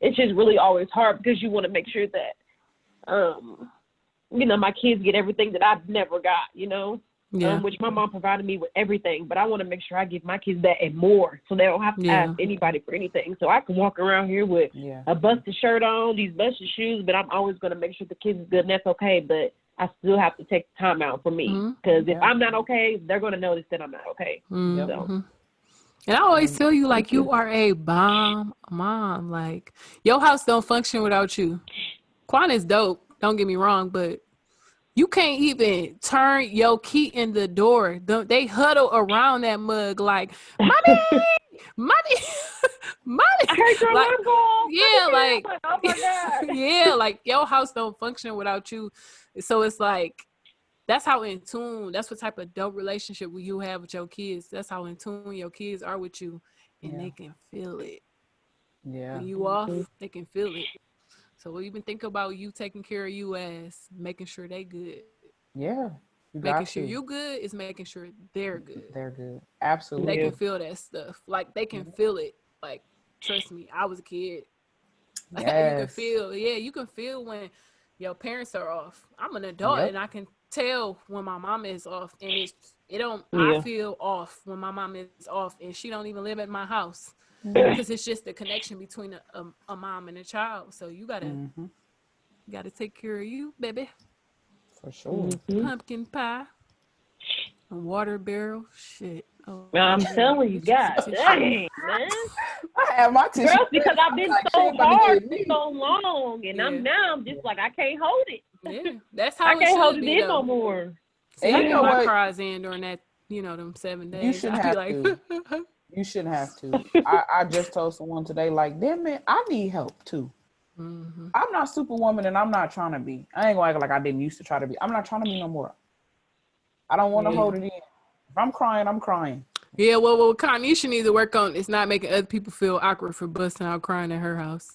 it's just really always hard, because you want to make sure that, you know, my kids get everything that I've never got, you know, which my mom provided me with everything. But I want to make sure I give my kids that and more, so they don't have to ask anybody for anything. So I can walk around here with a busted shirt on, these busted shoes, but I'm always going to make sure the kids is good, and that's okay. But I still have to take time out for me, because if I'm not okay, they're gonna notice that I'm not okay. So. And I always tell you, like, you are a bomb mom. Like, your house don't function without you. Quan is dope, don't get me wrong, but you can't even turn your key in the door. They huddle around that mug like, mommy, mommy, mommy. I heard your like, alarm go. yeah, like, oh my God. yeah, like your house don't function without you. So it's like, that's how in tune, that's what type of dope relationship you have with your kids. That's how in tune your kids are with you, and they can feel it. Yeah. When you off, they can feel it. So even think about you taking care of you as making sure they good. Yeah. You Making got sure to. you good is making sure they're good. They're good. Absolutely. They can feel that stuff. Like they can feel it. Like, trust me, I was a kid. You can feel, you can feel when your parents are off. I'm an adult and I can tell when my mama is off, and I feel off when my mom is off and she don't even live at my house, because it's just the connection between a mom and a child. So you gotta take care of you, baby. For sure. Pumpkin pie, a water barrel, shit. Oh, I'm telling you, God dang, man. I have my tissue. Girls, because I've been so hard for so long, and I'm just like, I can't hold it. Yeah, that's how I can't hold it be, in though. no more. See, I get my cries in during that, them 7 days. You shouldn't have to. You shouldn't have to. I just told someone today, like, damn it, I need help too. I'm not Superwoman, and I'm not trying to be. I ain't gonna act like I didn't used to try to be. I'm not trying to be no more. I don't want to hold it in. If I'm crying, I'm crying. Yeah, well, what Kanisha needs to work on is not making other people feel awkward for busting out crying at her house.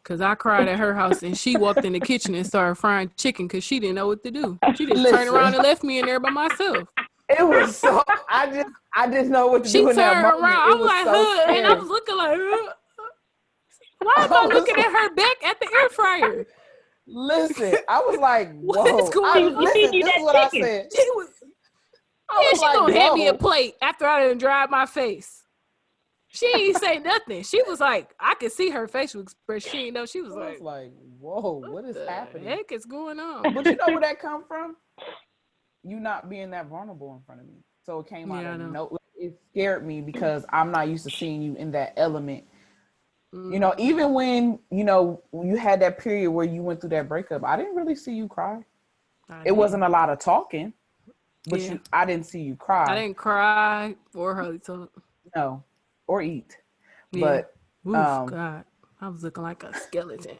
Because I cried at her house, and she walked in the kitchen and started frying chicken because she didn't know what to do. She just turned around and left me in there by myself. It was so, I just know what to do in that moment. Around. It I'm was like, so scary. and I was looking like, why am I looking at her back at the air fryer? Listen, I was like, whoa. What's going on? Listen, this is what I said. She gonna hand me a plate after I done dried my face. She ain't say nothing. She was like, I could see her facial expression. She didn't know. She was like, whoa, what is happening? Heck is going on? But you know where that come from? You not being that vulnerable in front of me. So it came out of it scared me because I'm not used to seeing you in that element. Even when, you had that period where you went through that breakup, I didn't really see you cry. It wasn't a lot of talking, but I didn't see you cry. I didn't cry or hardly talk. No, or eat. Yeah. But God, I was looking like a skeleton.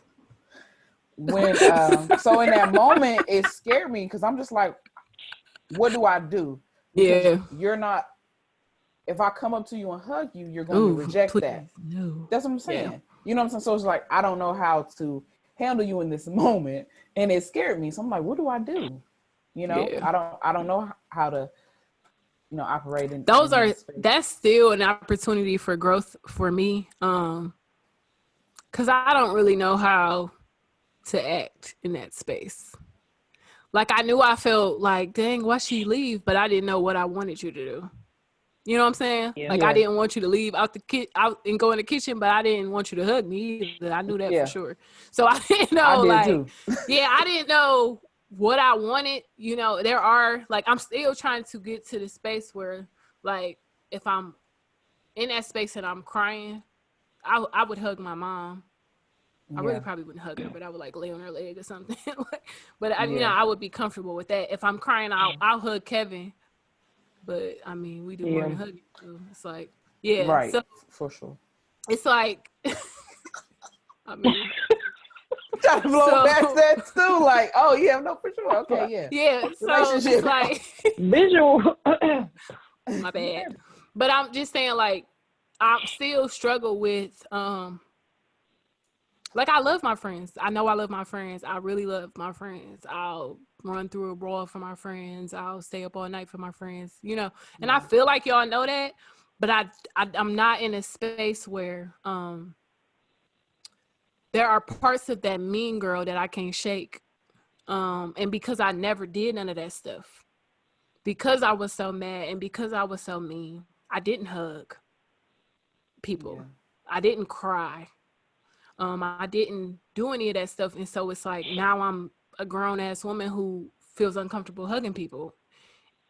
When so in that moment, it scared me because I'm just like, what do I do? Because you're not. If I come up to you and hug you, you're going to reject that. No. That's what I'm saying. Yeah. You know what I'm saying? So it's like, I don't know how to handle you in this moment. And it scared me. So I'm like, what do I do? I don't know how to, operate in that's still an opportunity for growth for me. Cause I don't really know how to act in that space. Like I knew I felt like, dang, why she leave? But I didn't know what I wanted you to do. You know what I'm saying? Yeah. Like I didn't want you to leave out and go in the kitchen, but I didn't want you to hug me either. I knew that for sure. So I didn't know, I didn't know what I wanted. There are I'm still trying to get to the space where if I'm in that space and I'm crying, I would hug my mom. I really probably wouldn't hug her, but I would lay on her leg or something. But I would be comfortable with that. If I'm crying, I'll hug Kevin. But I mean, we do more than hugging. So it's like, right, so for sure. It's like, I mean, trying to blow past that too. Like, oh yeah, no, for sure. Okay, yeah. So it's like visual. My bad. But I'm just saying, I still struggle with, I love my friends. I know I love my friends. I really love my friends. I'll run through a brawl for my friends. I'll stay up all night for my friends, and I feel like y'all know that, but I'm not in a space where there are parts of that mean girl that I can't shake. And because I never did none of that stuff, because I was so mad and because I was so mean, I didn't hug people. Yeah. I didn't cry. I didn't do any of that stuff. And so it's like now a grown ass woman who feels uncomfortable hugging people.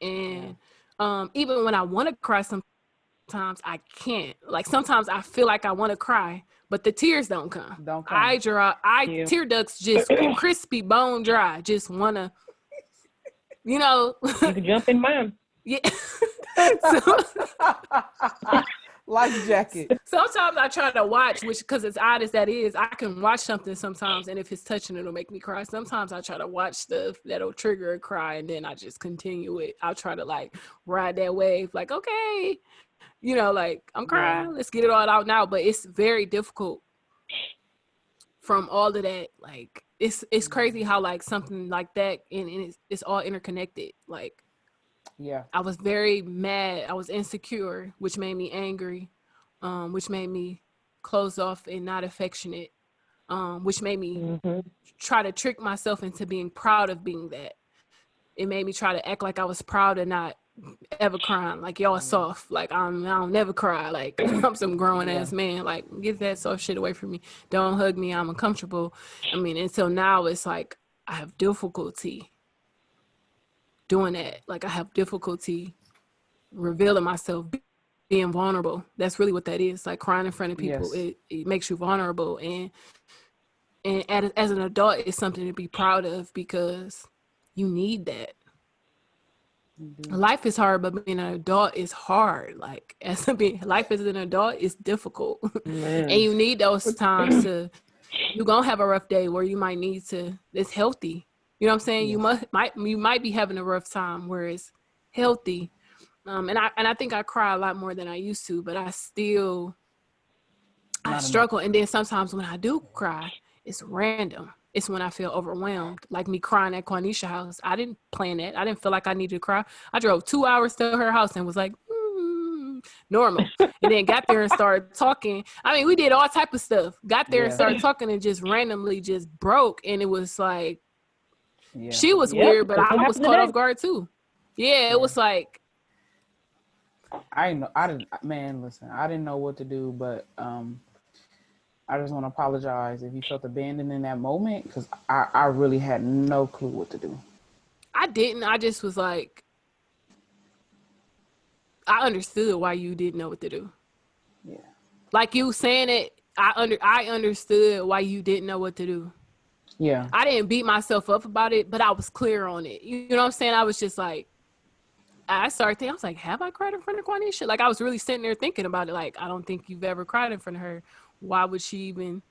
And even when I want to cry, sometimes I can't. Like sometimes I feel like I want to cry, but the tears don't come. Tear ducts just crispy, bone dry. Just wanna, you know. You can jump in mine. Yeah. Life jacket. Sometimes I try to watch, which, because as odd as that is, I can watch something sometimes, and if it's touching, it'll make me cry. Sometimes I try to watch stuff that'll trigger a cry, and then I just continue it. I'll try to like ride that wave, like, okay, you know, like I'm crying, let's get it all out now. But it's very difficult from all of that. Like it's crazy how like something like that, and it's all interconnected. Like, I was very mad. I was insecure, which made me angry, which made me closed off and not affectionate, which made me try to trick myself into being proud of being that. It made me try to act like I was proud of not ever crying. Like, y'all soft. Like, I don't never cry. Like, I'm some grown ass man. Like, get that soft shit away from me. Don't hug me. I'm uncomfortable. I mean, until now, it's like I have difficulty doing that. Like, I have difficulty revealing myself, being vulnerable. That's really what that is. Like, crying in front of people, it makes you vulnerable. And as an adult, it's something to be proud of, because you need that. Life is hard, but being an adult is hard. Like, life as an adult is difficult. And you need those times you're gonna have a rough day where you might need to, it's healthy. You know what I'm saying? You might be having a rough time where it's healthy. And I think I cry a lot more than I used to, but I struggle. And then sometimes when I do cry, it's random. It's when I feel overwhelmed, like me crying at Quanisha's house. I didn't plan that. I didn't feel like I needed to cry. I drove 2 hours to her house and was like, normal. And then got there and started talking. I mean, we did all type of stuff. Got there and started talking and just randomly just broke. And it was like, she was weird, but I was caught off guard too. It was like, I didn't know what to do, but I just want to apologize if you felt abandoned in that moment, because I really had no clue what to do. I didn't. I just was like, I understood why you didn't know what to do. Yeah. Like you saying it, I understood why you didn't know what to do. Yeah. I didn't beat myself up about it, but I was clear on it. You know what I'm saying? I was just like, I started thinking, I was like, have I cried in front of Quanisha? Like, I was really sitting there thinking about it. Like, I don't think you've ever cried in front of her. Why would she even,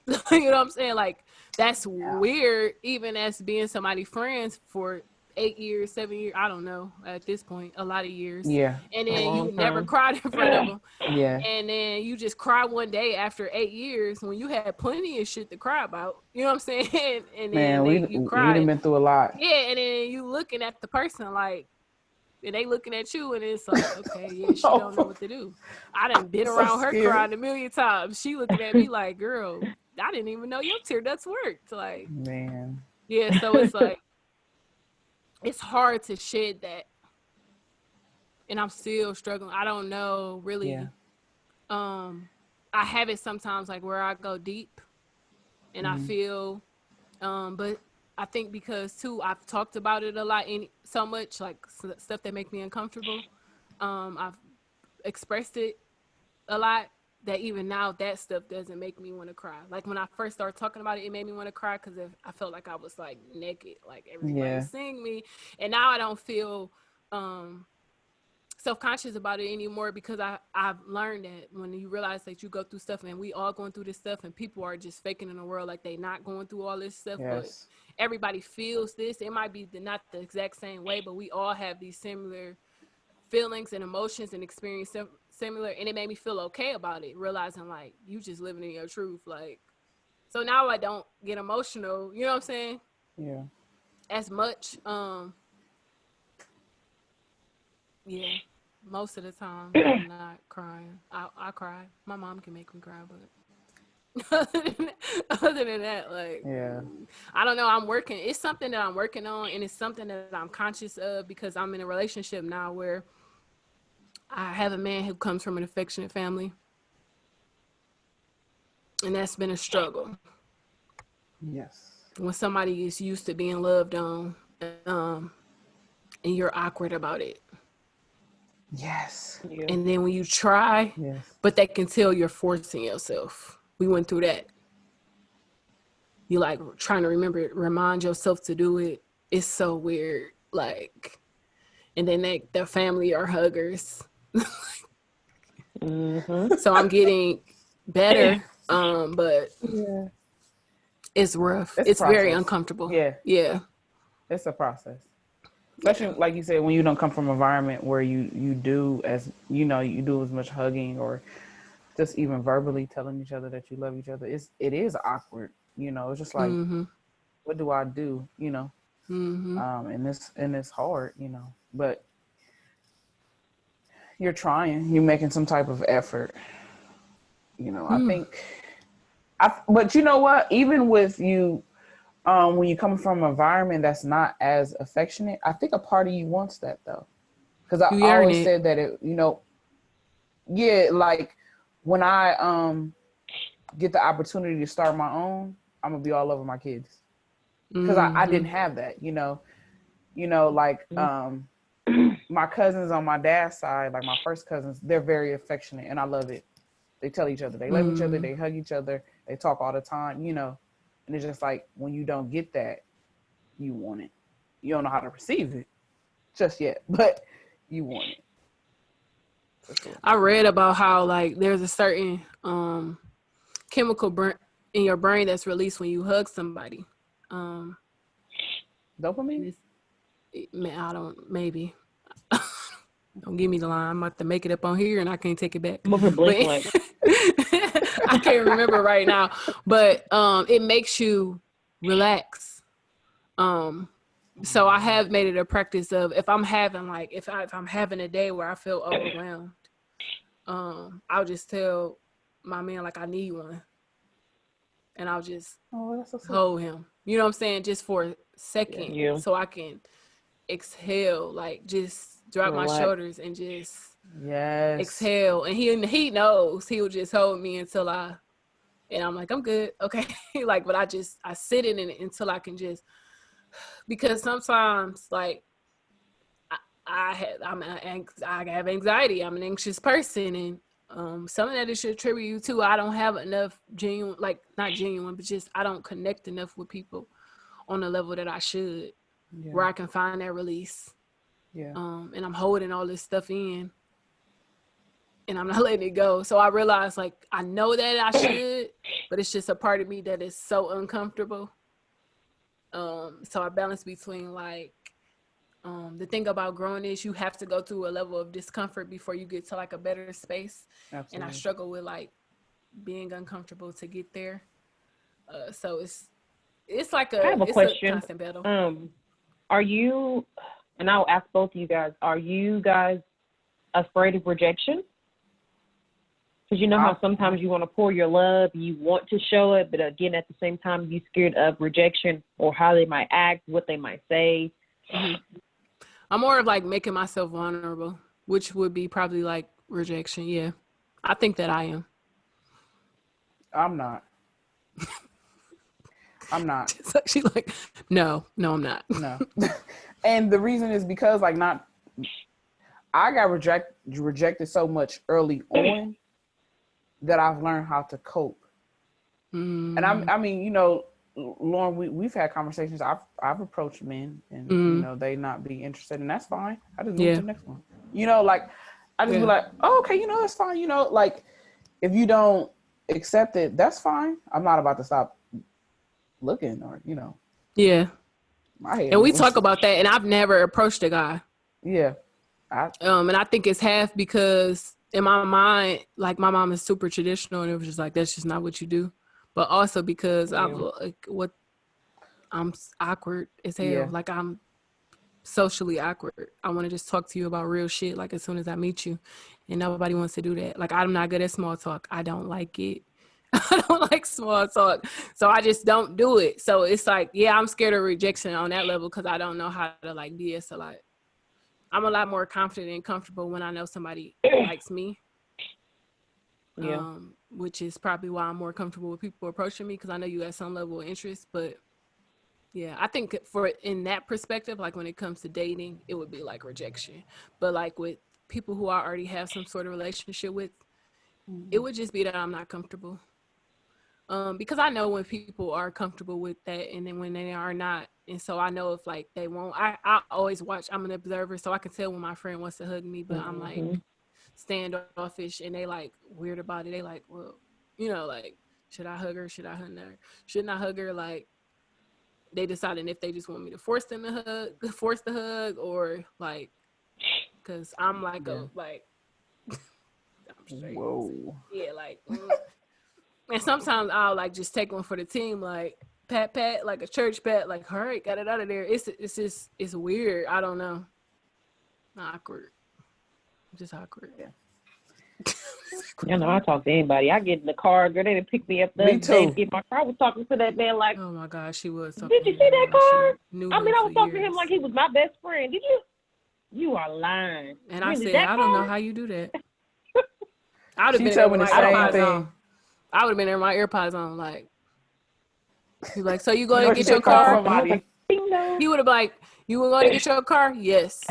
you know what I'm saying? Like, that's weird, even as being somebody's friends for 8 years, 7 years, I don't know, at this point, a lot of years. Yeah. And then you never cried in front of them. Yeah. And then you just cry one day after 8 years when you had plenty of shit to cry about. You know what I'm saying? And then you cried. We've been through a lot. Yeah, and then you looking at the person like, and they looking at you, and it's like, okay, yeah, she don't know what to do. I done been around her crying a million times. She looking at me like, girl, I didn't even know your tear ducts worked. Like, man. Yeah, so it's like, it's hard to shed that. And I'm still struggling. I don't know, really. Yeah. I have it sometimes, like, where I go deep, and I feel, but I think because too, I've talked about it a lot, so much, like stuff that make me uncomfortable. I've expressed it a lot, that even now that stuff doesn't make me want to cry. Like when I first started talking about it, it made me want to cry because I felt like I was like naked, like everybody seeing me. And now I don't feel self-conscious about it anymore, because I've learned that when you realize that you go through stuff, and we all going through this stuff, and people are just faking in the world like they not going through all this stuff, but everybody feels this. It might be not the exact same way, but we all have these similar feelings and emotions and experience similar, and it made me feel okay about it, realizing like you just living in your truth. Like, so now I don't get emotional, you know what I'm saying? Yeah. As much. Yeah. Most of the time I'm not crying. I cry. My mom can make me cry, but other than that, like, I don't know. I'm working. It's something that I'm working on, and it's something that I'm conscious of, because I'm in a relationship now where I have a man who comes from an affectionate family, and that's been a struggle. Yes. when somebody is used to being loved on, and you're awkward about it. Yes. Yeah. And then when you try, Yes. but they can tell you're forcing yourself. We went through that. You like trying to remind yourself to do it. It's so weird. Like, and then their family are huggers. Mm-hmm. So I'm getting better, but Yeah. it's rough. It's a It's very process. uncomfortable. Yeah. Yeah. It's a process. Especially like you said, when you don't come from an environment where you do as you do as much hugging or just even verbally telling each other that you love each other. It is awkward. It's just like, Mm-hmm. what do I do? Mm-hmm. And it's hard. But you're trying. You're making some type of effort. I think. But you know what? Even with you, when you come from an environment that's not as affectionate, I think a part of you wants that though. Because I You earn always it. said that yeah, like when I get the opportunity to start my own, I'm gonna be all over my kids. Because I Mm-hmm. didn't have that, like my cousins on my dad's side, like my first cousins, they're very affectionate and I love it. They tell each other they love each other, they hug each other, they talk all the time, and it's just like when you don't get that, you want it. You don't know how to receive it just yet, but you want it. For sure. I read about how like there's a certain chemical in your brain that's released when you hug somebody. Dopamine? I don't, maybe. Don't give me the line. I'm about to make it up on here and I can't take it back. I'm over But blank. I can't remember right now. But it makes you relax. So I have made it a practice of if I'm having a day where I feel overwhelmed, I'll just tell my man like I need one. And I'll just That's so sweet. hold him. You know what I'm saying? Just for a second Yeah. so I can exhale, like just drop my Relax. shoulders and just Yes. exhale. And he knows. He'll just hold me until and I'm like, I'm good. Okay. Like, but I sit in it until I can just, because sometimes like I have anxiety. I'm an anxious person, and some of that is attributed to I don't have enough genuine, like not genuine, but just I don't connect enough with people on the level that I should, where I can find that release. Yeah. And I'm holding all this stuff in, and I'm not letting it go. So I realize like I know that I should, but it's just a part of me that is so uncomfortable. So I balance between like. The thing about growing is you have to go through a level of discomfort before you get to like a better space. Absolutely. And I struggle with like being uncomfortable to get there. So it's like I have a question. a constant battle. Are you, and I'll ask both of you guys, are you guys afraid of rejection? Because you know how sometimes you want to pour your love, you want to show it, but again, at the same time, you're scared of rejection or how they might act, what they might say. Mm-hmm. I'm more of like making myself vulnerable, which would be probably like rejection. Yeah. I think that I am. I'm not. I'm not. So she's like, no, I'm not. No. And the reason is because like I got rejected so much early on that I've learned how to cope. And I mean, Lauren, we've had conversations. I've approached men and they not be interested, and that's fine. I just move to the next one. Like I just be like, oh, okay, that's fine. Like if you don't accept it, that's fine. I'm not about to stop looking or Yeah. My head. And we talk about that, and I've never approached a guy. Yeah. And I think it's half because in my mind, like my mom is super traditional, and it was just like that's just not what you do. But also because I'm awkward as hell. Yeah. Like I'm socially awkward. I want to just talk to you about real shit. Like as soon as I meet you, and nobody wants to do that. Like I'm not good at small talk. I don't like it. I don't like small talk. So I just don't do it. So it's like, yeah, I'm scared of rejection on that level because I don't know how to like be a lot. I'm a lot more confident and comfortable when I know somebody likes me. Which is probably why I'm more comfortable with people approaching me because I know you have some level of interest. But Yeah, I think for in that perspective, like when it comes to dating, it would be like rejection. But like with people who I already have some sort of relationship with, it would just be that I'm not comfortable. Because I know when people are comfortable with that and then when they are not. And so I know if like they won't, I always watch, I'm an observer, so I can tell when my friend wants to hug me, but I'm like standoffish and they like weird about it. They like, well, like, should I hug her? Should I hug her? Shouldn't I hug her? Like, they deciding if they just want me to force them to hug, force the hug, or like, cause I'm like I'm straight. Whoa. Yeah, like, and sometimes I'll like just take one for the team, like pat, like a church pat, like, all right, got it out of there. It's just, it's weird. I don't know. Awkward. Just awkward. Yeah. You know, I talk to anybody. I get in the car, girl, they didn't pick me up the Me day too. to get my car. I was talking to that man like, Oh my gosh, she was talking did you to see him that like she car? knew I mean, him I was for talking to him years. like he was my best friend. Did you? You are lying. And really, I said, I don't know how you do that. I would have She been tell there me with the my same AirPods thing. on. I would have been there with my AirPods on, like, he's like, so you going You to know, get she your call car? somebody. Bingo. He would have like, you were going to get your car? Yes.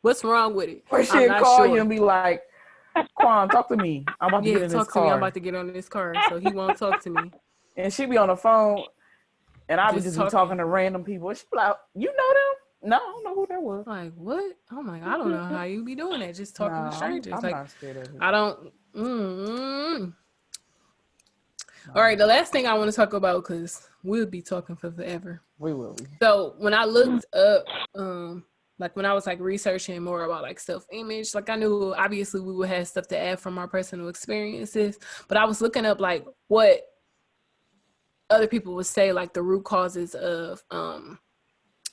What's wrong with it? Or I'm she'll not call sure. you and be like, Quan, talk to me. I'm about to get Yeah, in this talk to me. I'm car. about to get on this car. So he won't talk to me. And she be on the phone, and I would Just just be talking talking. to random people. And she be like, you know them? No, I don't know who that was. Like, what? Oh my, I don't know how you be doing that. Just talking to Nah, strangers. I'm Like, not scared of it. I don't. All right, the last thing I want to talk about, because we'll be talking for forever. We will. So when I looked up, like when I was like researching more about like self-image, like I knew obviously we would have stuff to add from our personal experiences, but I was looking up like what other people would say like the root causes of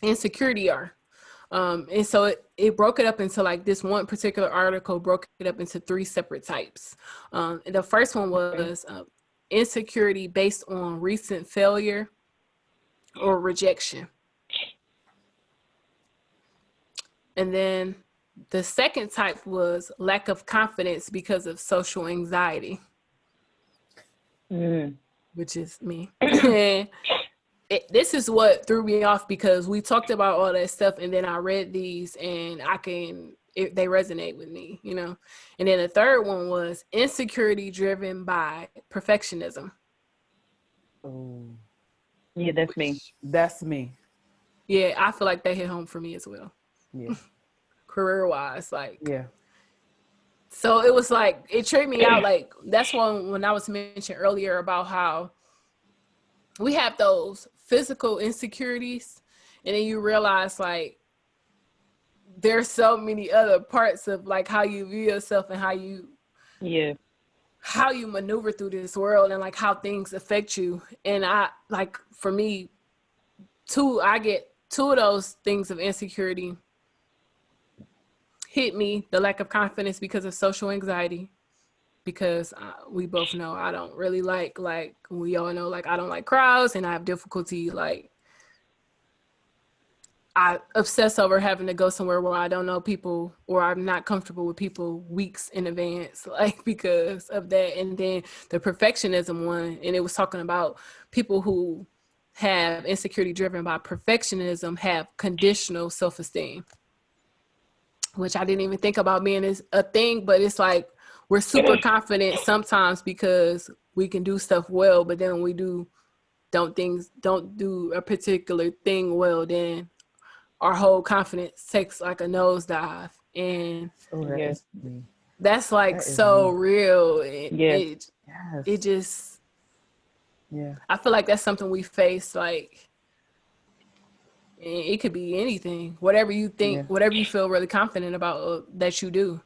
insecurity are. And so it broke it up into like this one particular article broke it up into 3 separate types. And the first one was insecurity based on recent failure or rejection. And then the second type was lack of confidence because of social anxiety, which is me. This is what threw me off because we talked about all that stuff and then I read these and they resonate with me, And then the third one was insecurity driven by perfectionism. Oh. Yeah, that's me. That's me. Yeah, I feel like they hit home for me as well. Yeah. Career-wise, like. Yeah. So it was like, it tripped me out. Like, that's when I was mentioning earlier about how we have those physical insecurities and then you realize like there's so many other parts of like how you view yourself and how you maneuver through this world and like how things affect you. And I like, for me, I get 2 of those things of insecurity hit me, the lack of confidence because of social anxiety, because we both know I don't really like we all know, like I don't like crowds and I have difficulty, like I obsess over having to go somewhere where I don't know people or I'm not comfortable with people weeks in advance, like because of that. And then the perfectionism one, and it was talking about people who have insecurity driven by perfectionism have conditional self-esteem, which I didn't even think about being a thing, but it's like we're super confident sometimes because we can do stuff well, but then when we don't do a particular thing well, then our whole confidence takes like a nosedive. And that's like so real. It just, I feel like that's something we face, like, it could be anything, whatever you think, whatever you feel really confident about that you do.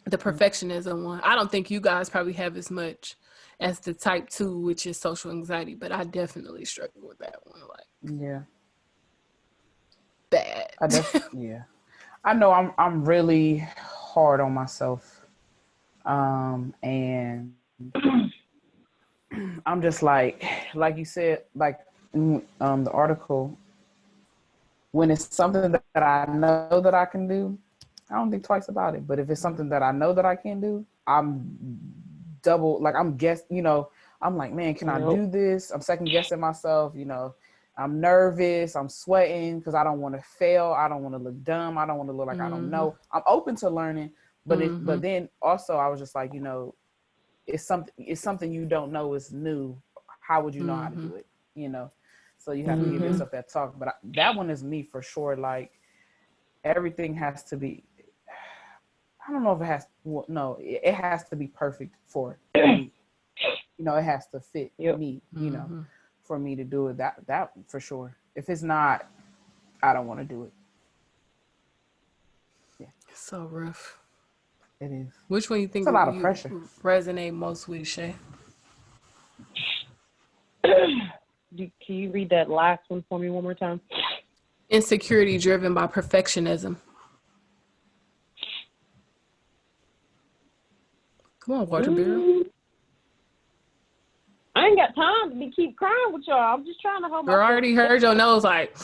The perfectionism one, I don't think you guys probably have as much as the type 2, which is social anxiety, but I definitely struggle with that one. Like, bad. I know I'm really hard on myself. And I'm just like you said, like the article, when it's something that I know that I can do, I don't think twice about it. But if it's something that I know that I can't do, I'm double, like I'm I'm like, man, can I do this? I'm second guessing myself, you know. I'm nervous. I'm sweating because I don't want to fail. I don't want to look dumb. I don't want to look like I don't know. I'm open to learning, but but then also I was just like, you know, it's something you don't know is new. How would you know how to do it? You know, so you have to give yourself that talk. But that one is me for sure. Like everything has to be. I don't know if it has. Well, no, it has to be perfect for me. You know, it has to fit me. You know, for me to do it. That for sure. If it's not, I don't want to do it. Yeah, It's so rough. it is. Which one you think it's a lot of pressure. Resonate most with, Shay? Can you read that last one for me one more time? Insecurity driven by perfectionism. Come on, water beer. I ain't got time to keep crying with y'all. I'm just trying to hold my. I already heard your nose. Like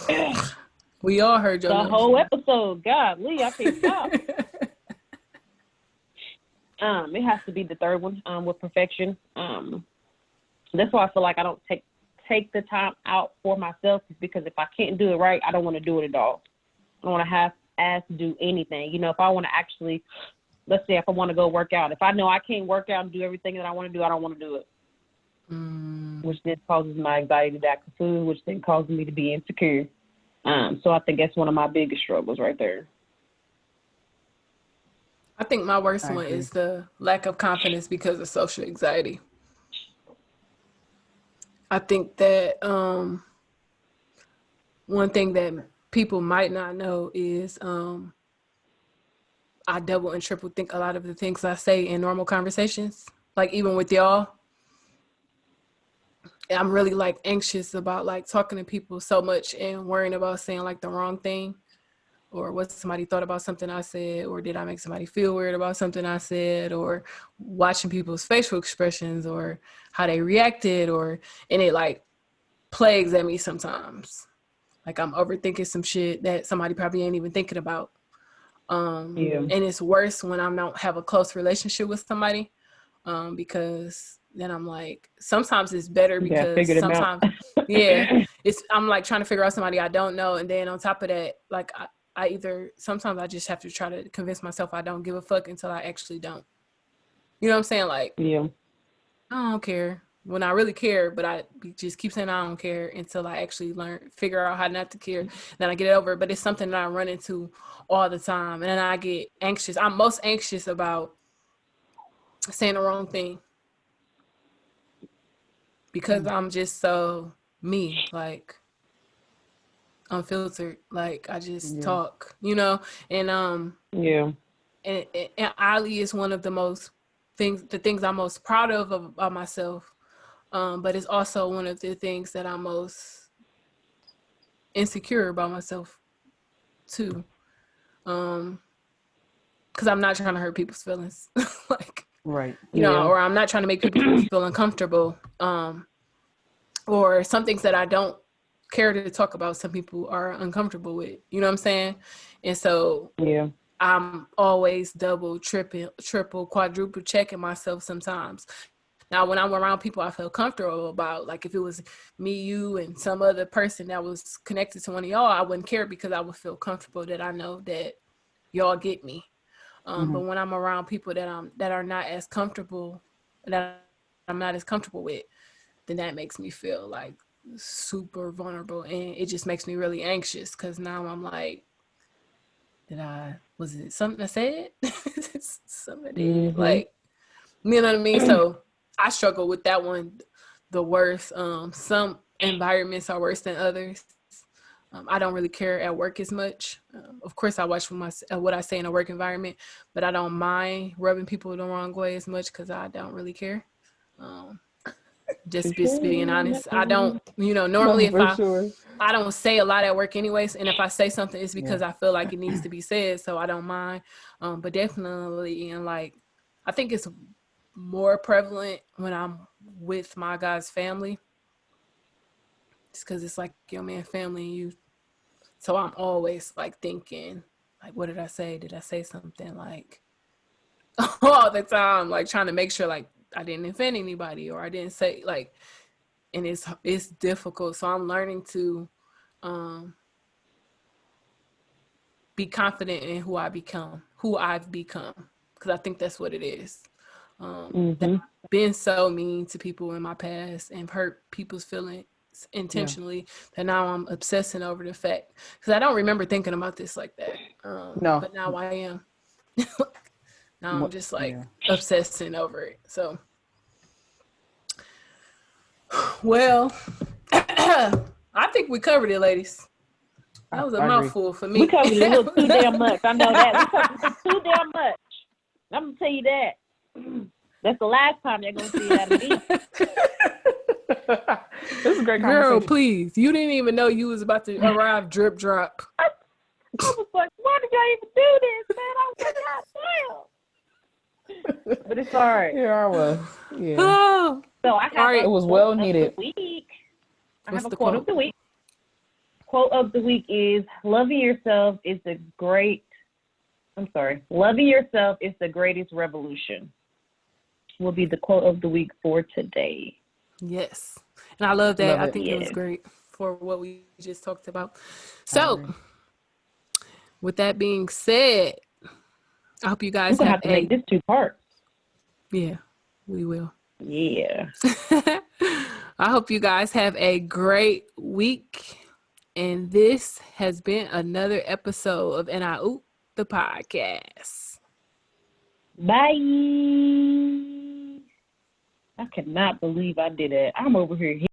we all heard your nose. The whole episode. Golly, I can't stop. It has to be the third one. With perfection. That's why I feel like I don't take the time out for myself, because if I can't do it right, I don't want to do it at all. I don't want to have to do anything. You know, if I want to actually, let's say if I want to go work out, if I know I can't work out and do everything that I want to do, I don't want to do it. Which then causes my anxiety to act for food, which then causes me to be insecure. So I think that's one of my biggest struggles right there. I think my worst one is the lack of confidence because of social anxiety. I think that one thing that people might not know is I double and triple think a lot of the things I say in normal conversations, like even with y'all. I'm really like anxious about like talking to people so much and worrying about saying like the wrong thing, or what somebody thought about something I said, or did I make somebody feel weird about something I said, or watching people's facial expressions or how they reacted, and it like plagues at me sometimes. Like I'm overthinking some shit that somebody probably ain't even thinking about. And it's worse when I don't have a close relationship with somebody, because then I'm like, sometimes it's better because sometimes, I'm like trying to figure out somebody I don't know. And then on top of that, like sometimes I just have to try to convince myself I don't give a fuck until I actually don't. You know what I'm saying? Like, I don't care when I really care, but I just keep saying I don't care until I actually figure out how not to care. Then I get it over. But it's something that I run into all the time. And then I get anxious. I'm most anxious about saying the wrong thing, because I'm just so me, like unfiltered, like I just talk, you know, and and Ali is one of the things I'm most proud of about myself, but it's also one of the things that I'm most insecure about myself too, because I'm not trying to hurt people's feelings, like. Right. You know, or I'm not trying to make people feel uncomfortable. Or some things that I don't care to talk about, some people are uncomfortable with. You know what I'm saying? And so I'm always double, triple, quadruple checking myself sometimes. Now, when I'm around people I feel comfortable about, like if it was me, you, and some other person that was connected to one of y'all, I wouldn't care because I would feel comfortable that I know that y'all get me. But when I'm around people that are not as comfortable, that I'm not as comfortable with, then that makes me feel like super vulnerable, and it just makes me really anxious because now I'm like, was it something I said? Something I did, like, you know what I mean? So I struggle with that one the worst. Some environments are worse than others. I don't really care at work as much. Of course, I watch for what I say in a work environment, but I don't mind rubbing people the wrong way as much because I don't really care. Just being honest. I don't, normally I don't say a lot at work anyways. And if I say something, it's because I feel like it needs to be said. So I don't mind. But definitely, and like, I think it's more prevalent when I'm with my God's family. It's because it's like your man family and you. So I'm always like thinking, like, what did I say? Did I say something? Like all the time, like trying to make sure like I didn't offend anybody, or I didn't say like, and it's difficult. So I'm learning to be confident in who I've become, because I think that's what it is. That I've been so mean to people in my past and hurt people's feelings intentionally that now I'm obsessing over the fact, because I don't remember thinking about this like that. No. But now I am. Now I'm just like obsessing over it. So, well, I think we covered it, ladies. That was a mouthful for me. We covered it a little too damn much. I know that. We covered it too damn much. I'm going to tell you that. That's the last time they're going to see that of me. This is a great Girl, conversation. please. You didn't even know you was about to arrive drip drop. I was like, why did y'all even do this, man? I was like, God damn. But it's all right. Here I was. Yeah. Oh. So I have It was well needed. I have a quote of the week. Quote of the week is, loving yourself is the greatest revolution. Will be the quote of the week for today. Yes. And I love that. I think it was Yeah. great for what we just talked about. So, with that being said, I hope you guys have to make this 2 parts. Yeah, we will. Yeah. I hope you guys have a great week. And this has been another episode of NIU, the podcast. Bye. I cannot believe I did it. I'm over here